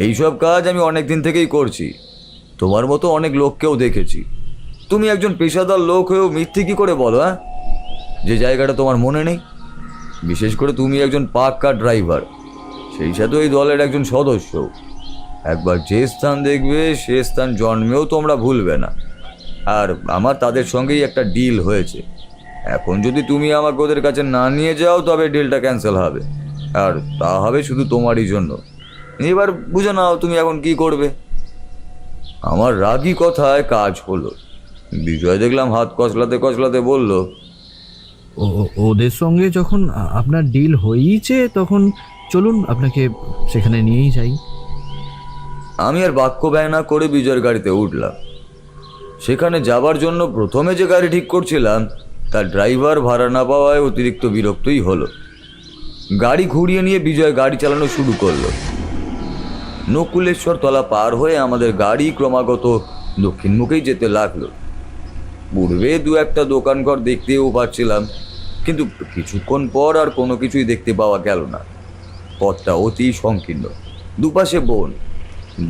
এইসব কাজ আমি অনেক দিন থেকেই করছি, তোমার মতো অনেক লোককেও দেখেছি। তুমি একজন পেশাদার লোক হয়েও মিথ্যে কী করে বলো, হ্যাঁ? যে জায়গাটা তোমার মনে নেই। বিশেষ করে তুমি একজন পাক্কা ড্রাইভার, সেই সাথে ওই দলের একজন সদস্য। একবার যে স্থান দেখবে সে স্থান জন্মেও তোমরা ভুলবে না। আর আমার তাদের সঙ্গেই একটা ডিল হয়েছে। এখন যদি তুমি আমাকে ওদের কাছে না নিয়ে যাও তবে ডিলটা ক্যান্সেল হবে, আর তা হবে শুধু তোমারই জন্য। এবার বুঝে নাও তুমি এখন কি করবে। আমার রাগী কথায় কাজ হলো। বিজয় দেখলাম হাত কচলাতে কচলাতে বলল, ওদের সঙ্গে যখন আপনার ডিল হয়েইছে তখন চলুন আপনাকে সেখানে নিয়েই যাই। আমি আর বাক্য ব্যয় না করে বিজয়ের গাড়িতে উঠলাম। সেখানে যাবার জন্য প্রথমে যে গাড়ি ঠিক করছিলাম তার ড্রাইভার ভাড়া না পাওয়ায় অতিরিক্ত বিরক্তই হলো। গাড়ি ঘুরিয়ে নিয়ে বিজয় গাড়ি চালানো শুরু করলো। নকুলেশ্বর তলা পার হয়ে আমাদের গাড়ি ক্রমাগত দক্ষিণমুখেই যেতে লাগলো। পূর্বে 2-1টা দোকানঘর দেখতেও পাচ্ছিলাম, কিন্তু কিছুক্ষণ পর আর কোনো কিছুই দেখতে পাওয়া গেল না। পথটা অতি সংকীর্ণ, দুপাশে বন।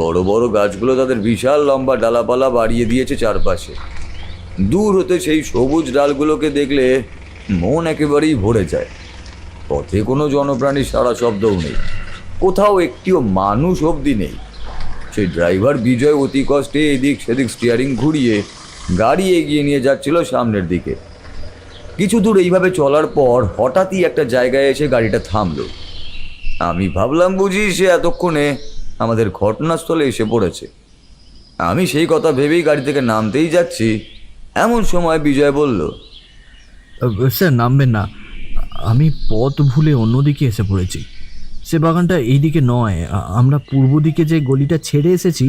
বড় বড় গাছগুলো তাদের বিশাল লম্বা ডালাপালা বাড়িয়ে দিয়েছে চারপাশে। দূর হতে সেই সবুজ ডালগুলোকে দেখলে মন একেবারেই ভরে যায়। পথে কোনো জনপ্রাণীর সারা শব্দও নেই, কোথাও একটিও মানুষ অবধি নেই। সেই ড্রাইভার বিজয় অতি কষ্টে এদিক সেদিক স্টিয়ারিং ঘুরিয়ে গাড়ি এগিয়ে নিয়ে যাচ্ছিল সামনের দিকে। কিছু দূর এইভাবে চলার পর হঠাৎই একটা জায়গায় এসে গাড়িটা থামলো। আমি ভাবলাম বুঝি সে এতক্ষণে আমাদের ঘটনাস্থলে এসে পড়েছে। আমি সেই কথা ভেবেই গাড়ি থেকে নামতেই যাচ্ছি, এমন সময় বিজয় বলল, স্যার নামবেন না, আমি পথ ভুলে অন্যদিকে এসে পড়েছি। সে বাগানটা এই দিকে নয়, আমরা পূর্ব দিকে যে গলিটা ছেড়ে এসেছি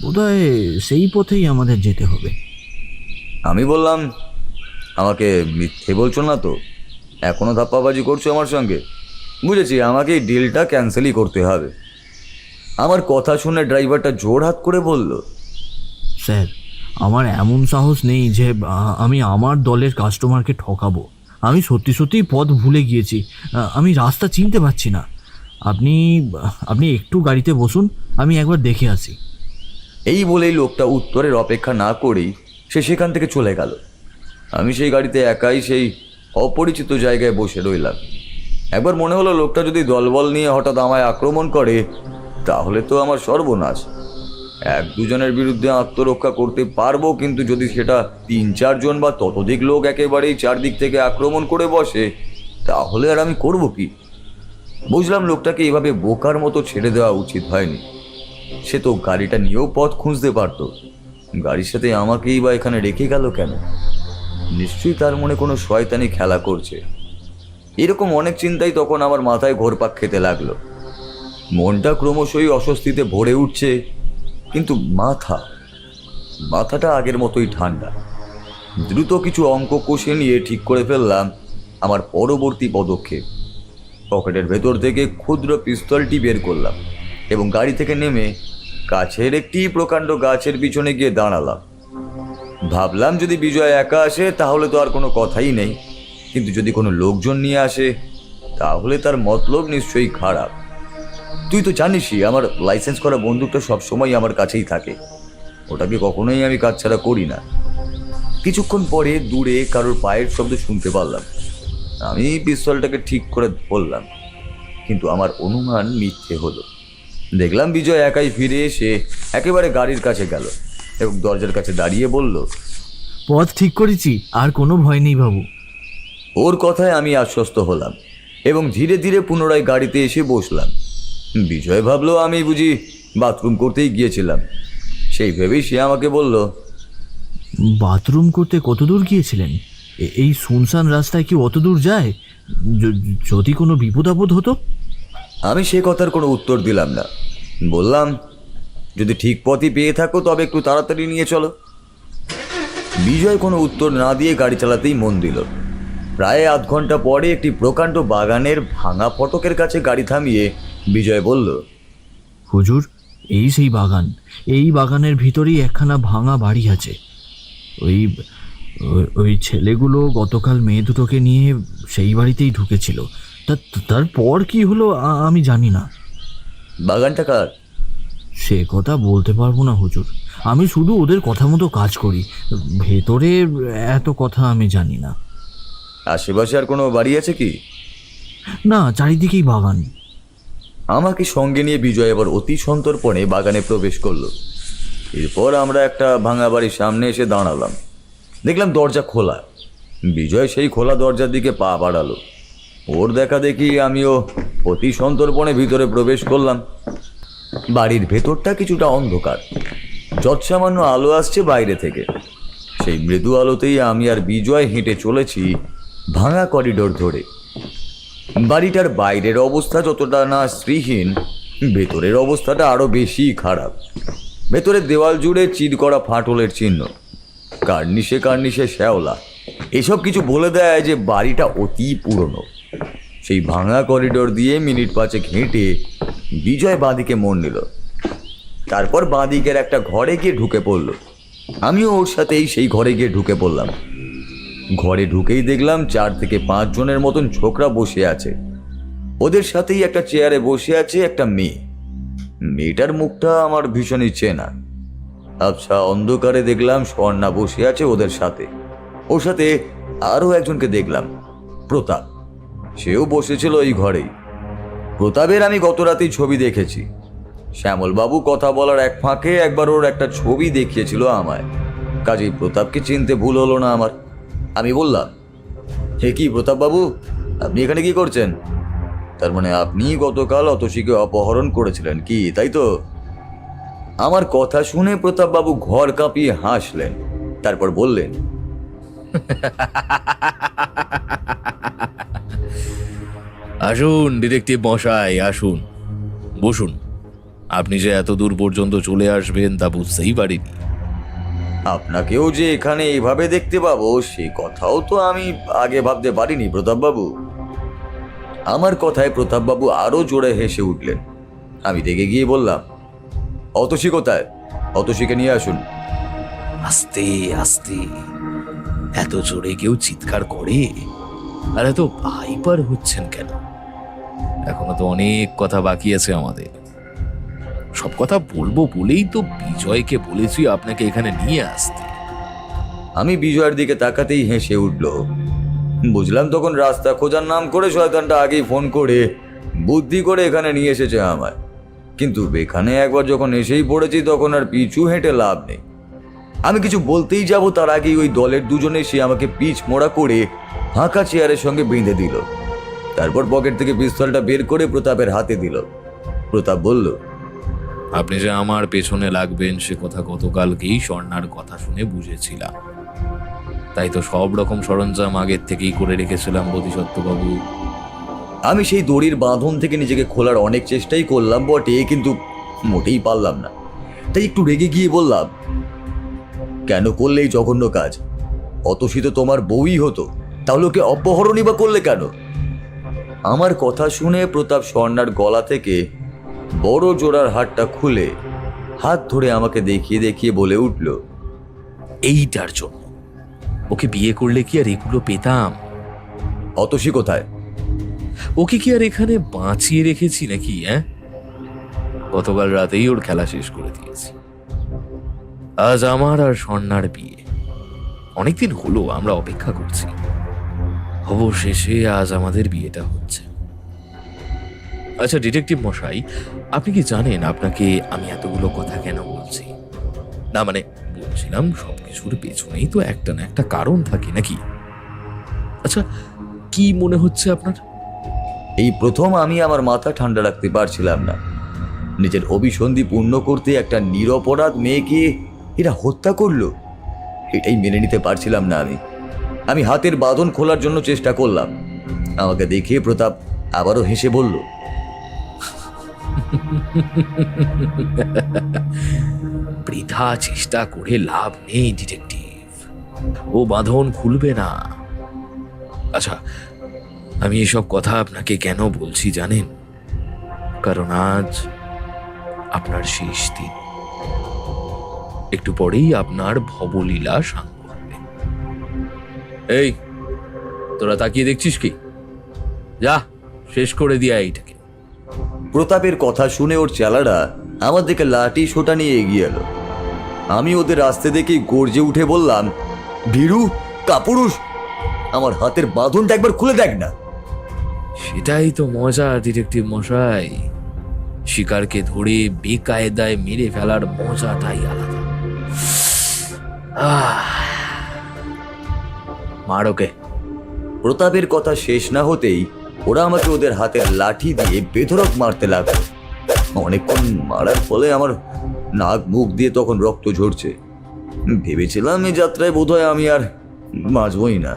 বোধহয় সেই পথেই আমাদের যেতে হবে। আমি বললাম, আমাকে মিথ্যে বলছো না তো? এখনও ধাপ্পাবাজি করছো আমার সঙ্গে? বুঝেছি, আমাকে এই ডিলটা ক্যান্সেলই করতে হবে। আমার কথা শুনে ড্রাইভারটা জোড়হাত করে বলল, স্যার আমার এমন সাহস নেই যে আমি আমার দলের কাস্টমারকে ঠকাবো। আমি সত্যি সত্যিই পথ ভুলে গিয়েছি, আমি রাস্তা চিনতে পারছি না। আপনি একটু গাড়িতে বসুন, আমি একবার দেখে আসি। এই বলেই লোকটা উত্তরের অপেক্ষা না করেই সে সেখান থেকে চলে গেল। আমি সেই গাড়িতে একাই সেই অপরিচিত জায়গায় বসে রইলাম। একবার মনে হলো লোকটা যদি দলবল নিয়ে হঠাৎ আমায় আক্রমণ করে তাহলে তো আমার সর্বনাশ। 1-2 জনের বিরুদ্ধে আত্মরক্ষা করতে পারবো, কিন্তু যদি সেটা 3-4 জন বা ততোধিক লোক একেবারেই চারদিক থেকে আক্রমণ করে বসে তাহলে আর আমি করব কি? বুঝলাম লোকটাকে এভাবে বোকার মতো ছেড়ে দেওয়া উচিত হয়নি। সে তো গাড়িটা নিয়েও পথ খুঁজতে পারত। গাড়ির সাথে আমাকেই বা এখানে রেখে গেল কেন? নিশ্চয়ই তার মনে কোনো শয়তানি খেলা করছে। এরকম অনেক চিন্তাই তখন আমার মাথায় ঘোরপাক খেতে লাগলো। মনটা ক্রমশই অস্বস্তিতে ভরে উঠছে, কিন্তু মাথাটা আগের মতোই ঠান্ডা। দ্রুত কিছু অঙ্ক কষে নিয়ে ঠিক করে ফেললাম আমার পরবর্তী পদক্ষেপ। পকেটের ভেতর থেকে ক্ষুদ্র পিস্তলটি বের করলাম এবং গাড়ি থেকে নেমে কাছের একটি প্রকাণ্ড গাছের পিছনে গিয়ে দাঁড়ালাম। ভাবলাম যদি বিজয় একা আসে তাহলে তো আর কোনো কথাই নেই, কিন্তু যদি কোনো লোকজন নিয়ে আসে তাহলে তার মতলব নিশ্চয়ই খারাপ। তুই তো জানিসই আমার লাইসেন্স করা বন্দুকটা সবসময় আমার কাছেই থাকে, ওটাকে কখনোই আমি কাজছাড়া করি না। কিছুক্ষণ পরে দূরে কারোর পায়ের শব্দ শুনতে পারলাম। আমি পিস্তলটাকে ঠিক করে ধরলাম, কিন্তু আমার অনুমান মিথ্যে হলো। দেখলাম বিজয় একাই ফিরে এসে একেবারে গাড়ির কাছে গেল এবং দরজার কাছে দাঁড়িয়ে বলল, পথ ঠিক করেছি, আর কোনো ভয় নেই বাবু। ওর কথায় আমি আশ্বস্ত হলাম এবং ধীরে ধীরে পুনরায় গাড়িতে এসে বসলাম। বিজয় ভাবলো আমি বুঝি বাথরুম করতেই গিয়েছিলাম, সেই ভেবেই সে আমাকে বলল, বাথরুম করতে কত দূর গিয়েছিলেন? এই শুনশান রাস্তায় কি অত দূর যায়? যদি কোনো বিপদ আপদ হতো? আমি সে কথার কোনো উত্তর দিলাম না। বললাম, যদি ঠিক পথই পেয়ে থাকো তবে একটু তাড়াতাড়ি নিয়ে চলো। বিজয় কোনো উত্তর না দিয়ে গাড়ি চালাতেই মন দিল। প্রায় আধ ঘন্টা পরে একটি প্রকাণ্ড বাগানের ভাঙা ফটকের কাছে গাড়ি থামিয়ে বিজয় বলল, হুজুর, এই সেই বাগান। এই বাগানের ভিতরেই একখানা ভাঙা বাড়ি আছে। ওই ছেলেগুলো গতকাল মেয়ে দুটোকে নিয়ে সেই বাড়িতেই ঢুকেছিল। তারপর কি হলো আমি জানি না। বাগানটা কার? সে কথা বলতে পারবো না হুজুর, আমি শুধু ওদের কথা মতো কাজ করি, ভেতরে এত কথা আমি জানি না। আশেপাশে আর কোনো বাড়ি আছে কি? না, চারিদিকেই বাগান। আমাকে সঙ্গে নিয়ে বিজয় এবার অতি সন্তর্পণে বাগানে প্রবেশ করলো। এরপর আমরা একটা ভাঙা বাড়ির সামনে এসে দাঁড়ালাম। দেখলাম দরজা খোলা। বিজয় সেই খোলা দরজার দিকে পা বাড়ালো। ওর দেখা দেখি আমিও অতি সন্তর্পণে ভিতরে প্রবেশ করলাম। বাড়ির ভেতরটা কিছুটা অন্ধকার, যৎসামান্য আলো আসছে বাইরে থেকে। সেই মৃদু আলোতেই আমি আর বিজয় হেঁটে চলেছি ভাঙা করিডোর ধরে। বাড়িটার বাইরের অবস্থা যতটা না শ্রীহীন, ভেতরের অবস্থাটা আরো বেশি খারাপ। ভেতরের দেওয়াল জুড়ে চির করা ফাটলের চিহ্ন, কার্নিশে কার্নিশে শ্যাওলা, এসব কিছু বলে দেয় যে বাড়িটা অতি পুরনো। সেই ভাঙা করিডোর দিয়ে মিনিট পাঁচেক হেঁটে বিজয় বাঁদিকে মোড় নিল। তারপর বাঁদিকের একটা ঘরে গিয়ে ঢুকে পড়ল। আমিও ওর সাথেই সেই ঘরে গিয়ে ঢুকে পড়লাম। ঘরে ঢুকেই দেখলাম 4 থেকে 5 জনের মতন ছোকরা বসে আছে। ওদের সাথেই একটা চেয়ারে বসে আছে একটা মেয়ে। মেয়েটার মুখটা আমার ভীষণই চেনা। আচ্ছা, অন্ধকারে দেখলাম স্বর্ণা বসে আছে ওদের সাথে। ওর সাথে আরও একজনকে দেখলাম, প্রতাপ। সেও বসেছিল ওই ঘরেই। প্রতাপের আমি গত রাতেই ছবি দেখেছি। শ্যামলবাবু কথা বলার এক ফাঁকে একবার ওর একটা ছবি দেখিয়েছিল আমায়, কাজেই প্রতাপকে চিনতে ভুল হলো না আমার। আমি বললাম, হে কি প্রতাপবাবু, আপনি এখানে কি করছেন? তার মানে আপনি গতকাল অতসীকে অপহরণ করেছিলেন কি, তাই তো? আমার কথা শুনে প্রতাপবাবু ঘর কাঁপিয়ে হাসলেন, তারপর বললেন, আসুন ডিটেকটিভ মশাই, আসুন, বসুন। আপনি যে এত দূর পর্যন্ত চলে আসবেন তা বুঝতেই পারিনি। আপনাকেও যে এখানে এইভাবে দেখতে পাবো সে কথাও তো আমি আগে ভাবতে পারিনি প্রতাপবাবু। আমার কথায় প্রতাপবাবু আরো জোরে হেসে উঠলেন। আমি রেগে গিয়ে বললাম, অতসী কোথায়? অতসীকে নিয়ে আসুন। আস্তে আস্তে, এত জোরে কেউ চিৎকার করে? আর এত হাইপার হচ্ছেন কেন? এখনো তো অনেক কথা বাকি আছে আমাদের। সব কথা বলবো বলেই তো বিজয়কে বলেছি আপনাকে এখানে নিয়ে আসতে। আমি বিজয়ের দিকে তাকাতেই হেসে উঠল। বুঝলাম তখন রাস্তা খোঁজার নাম করে শয়তানটা আগেই ফোন করে বুদ্ধি করে এখানে নিয়ে এসেছে আমায়। কিন্তু এখানে একবার যখন এসেই পড়েছি তখন আর পিছু হেঁটে লাভ নেই। আমি কিছু বলতেই যাব তার আগেই ওই দলের দুজনে সে আমাকে পিচ মোড়া করে ফাঁকা চেয়ারের সঙ্গে বেঁধে দিল। তারপর পকেট থেকে পিস্তলটা বের করে প্রতাপের হাতে দিল। প্রতাপ বলল, আপনি যে আমার পেছনে লাগবেন সে কথা গতকালকেই স্বর্ণার কথা শুনে বুঝেছিলাম। তাই তো সব রকম সরঞ্জাম আগের থেকেই করে রেখেছিলাম বোধিসত্ত্ববাবু। আমি সেই দড়ির বাঁধন থেকে নিজেকে খোলার অনেক চেষ্টাই করলাম বটে, কিন্তু মোটেই পারলাম না। তাই একটু রেগে গিয়ে বললাম, কেন করলে এই জঘন্য কাজ? অতসী তো তোমার বউই হতো, তাহলে ওকে অপহরণই বা করলে কেন? আমার কথা শুনে প্রতাপ স্বর্ণার গলা থেকে বড় জোড়ার হাতটা খুলে হাত ধরে আমাকে দেখিয়ে দেখিয়ে বলে উঠল, এইটার জন্য ওকে বিয়ে করলে কি আর এগুলো পেতাম? অতসী কোথায়? ওকে কি আর এখানে বাঁচিয়ে রেখেছি নাকি? গতকাল রাতেই ওর খেলা শেষ করে দিয়েছি। আজ আমার আর স্বর্ণার বিয়ে। অনেকদিন হলো আমরা অপেক্ষা করছি, অবশেষে আজ আমাদের বিয়েটা হচ্ছে। আচ্ছা ডিটেকটিভ মশাই, আপনি কি জানেন আপনাকে আমি এতগুলো কথা কেন বলছি? না মানে বলছিলাম, সবকিছুর পেছনেই তো একটা না একটা কারণ থাকে নাকি? আচ্ছা কি মনে হচ্ছে আপনার? এই প্রথম আমি আমার মাথা ঠান্ডা রাখতে পারছিলাম না। নিজের অভিসন্ধি পূর্ণ করতে একটা নিরপরাধ মেয়েকে এরা হত্যা করলো, এটাই মেনে নিতে পারছিলাম না আমি হাতের বাঁধন খোলার জন্য চেষ্টা করলাম। আমাকে দেখে প্রতাপ আবারও হেসে বলল, বৃথা চেষ্টা করে লাভ নেই ডিটেকটিভ, ও বাঁধন খুলবে না। আচ্ছা আমি এসব কথা আপনাকে কেন বলছি জানেন? কারণ আজ আপনার শেষ দিন। একটু পরেই আপনার ভবলীলা সাঙ্গ হবে। এই তোরা তাকিয়ে দেখছিস কি? যা শেষ করে দিয়া এইটাকে। প্রতাপের কথা শুনে ওর চেলারা আমার দিকে লাঠি সোটা নিয়ে এগিয়ে এলো। আমি ওদের আসতে দেখেই গর্জে উঠে বললাম, ভীরু, কাপুরুষ, আমার হাতের বাঁধনটা একবার খুলে দেখ না। সেটাই তো মজা ডিটেকটিভ মশাই, শিকারকে ধরে বেকায়দায় মেরে ফেলার মজাটাই আলাদা। মারোকে। প্রতাপের কথা শেষ না হতেই ওরা আমাকে ওদের হাতের লাঠি দিয়ে বেধড়ক মারতে লাগলো। অনেকক্ষণ মারার ফলে আমার নাক মুখ দিয়ে তখন রক্ত ঝরছে। ভেবেছিলাম এই যাত্রায় বোধহয় আমি আর বাঁচবই না।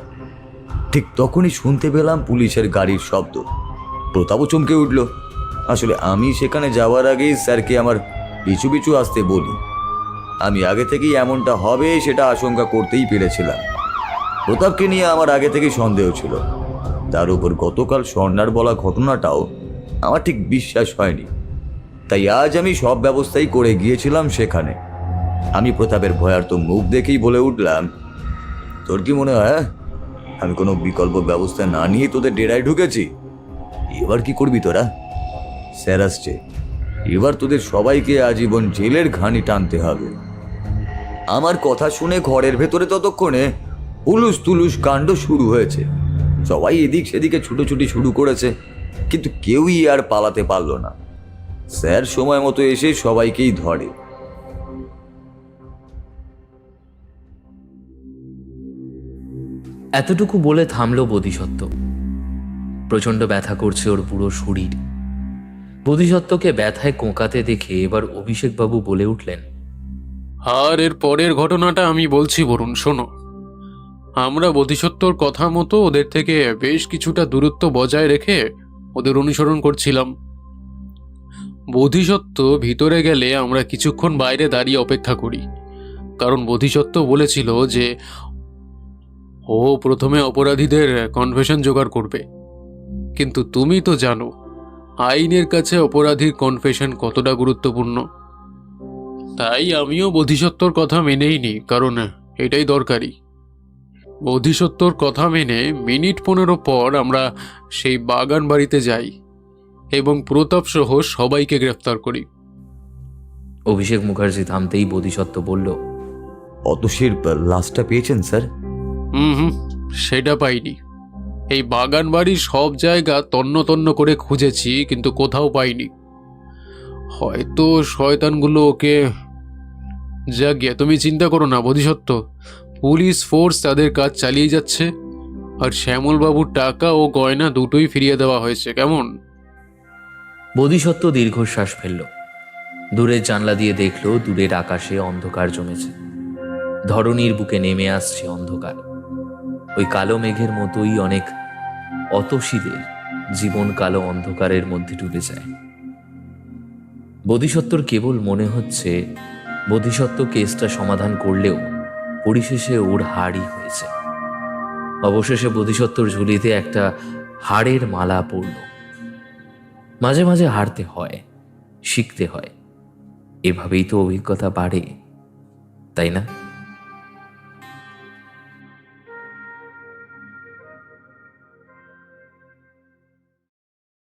ঠিক তখনই শুনতে পেলাম পুলিশের গাড়ির শব্দ। প্রতাপও চমকে উঠল। আসলে আমি সেখানে যাওয়ার আগেই স্যারকে আমার পিছু পিছু আসতে বলি। আমি আগে থেকেই এমনটা হবে সেটা আশঙ্কা করতেই পেরেছিলাম। প্রতাপকে নিয়ে আমার আগে থেকেই সন্দেহ ছিল। তার উপর গতকাল স্বর্ণার বলা ঘটনাটাও আমার ঠিক বিশ্বাস হয়নি। তাই আজ আমি সব ব্যবস্থাই করে গিয়েছিলাম সেখানে। আমি প্রতাপের ভয়ার্ত মুখ দেখেই বলে উঠলাম, তোর কি মনে হয় আমি কোনো বিকল্প ব্যবস্থা না নিয়ে তোদের ডেরায় ঢুকেছি? এবার কি করবি তোরা? স্যার আসছে, এবার তোদের সবাইকে আজীবন জেলের ঘানি টানতে হবে। আমার কথা শুনে ঘরের ভেতরে ততক্ষণে হুলুস তুলুস কাণ্ড শুরু হয়েছে। সবাই এদিক সেদিকে ছুটোছুটি শুরু করেছে, কিন্তু কেউই আর পালাতে পারল না। স্যার সময় মতো এসে সবাইকেই ধরে। এতটুকু বলে থামল বোধিসত্ত্ব। প্রচণ্ড ব্যথা করছে ওর পুরো শরীর। বোধিসত্ত্বকে ব্যথায় কোঁকাতে দেখে এবার অভিষেকবাবু বলে উঠলেন, আর এর পরের ঘটনাটা আমি বলছি বরুণ, শোনো। আমরা বোধিসত্ত্বর কথা মতো ওদের থেকে বেশ কিছুটা দূরত্ব বজায় রেখে ওদের অনুসরণ করছিলাম। বোধিসত্ত্ব ভিতরে গেলে আমরা কিছুক্ষণ বাইরে দাঁড়িয়ে অপেক্ষা করি, কারণ বোধিসত্ত্ব বলেছিল যে ও প্রথমে অপরাধীদের কনফেশন জোগাড় করবে। কিন্তু তুমি তো জানো আইনের কাছে অপরাধীর কনফেশন কতটা গুরুত্বপূর্ণ। তাই আমিও বোধিসত্ত্বর কথা মেনেই নি, কারণ এটাই দরকারি। বোধিসত্ত্বর কথা মেনে মিনিট 15 পর আমরা সেই বাগান বাড়িতে যাই এবং প্রতাপ সহ সবাইকে গ্রেফতার করি। অভিষেক মুখার্জি থামতেই বোধিসত্ত্ব বলল, অতসীর লাশটা পেয়েছেন স্যার? সেটা পাইনি। এই বাগান বাড়ির সব জায়গা তন্ন তন্ন করে খুঁজেছি, কিন্তু কোথাও পাইনি। হয়তো শয়তানগুলো ওকে... যাক গিয়ে, তুমি চিন্তা করো না বোধিসত্ত্ব, পুলিশ ফোর্স তাদের কাজ চালিয়ে যাচ্ছে, আর শ্যামলবাবুর টাকা ও গয়না দুটোই ফিরিয়ে দেওয়া হয়েছে। কেমন? বোধিসত্ত্ব দীর্ঘশ্বাস ফেলল। দূরের জানলা দিয়ে দেখল দূরের আকাশে অন্ধকার জমেছে। ধরণীর বুকে নেমে আসছে অন্ধকার। ওই কালো মেঘের মতোই অনেক অতসীদের জীবন কালো অন্ধকারের মধ্যে ডুবে যায়। বোধিসত্ত্বর কেবল মনে হচ্ছে বোধিসত্ত্ব কেসটা সমাধান করলেও পরিশেষে ওর হারই হয়েছে। অবশেষে বোধিসত্ত্বর ঝুলিতে একটা হাড়ের মালা পড়ল। মাঝে মাঝে হারতে হয়, শিখতে হয়, এভাবেই তো অভিজ্ঞতা বাড়ে, তাই না?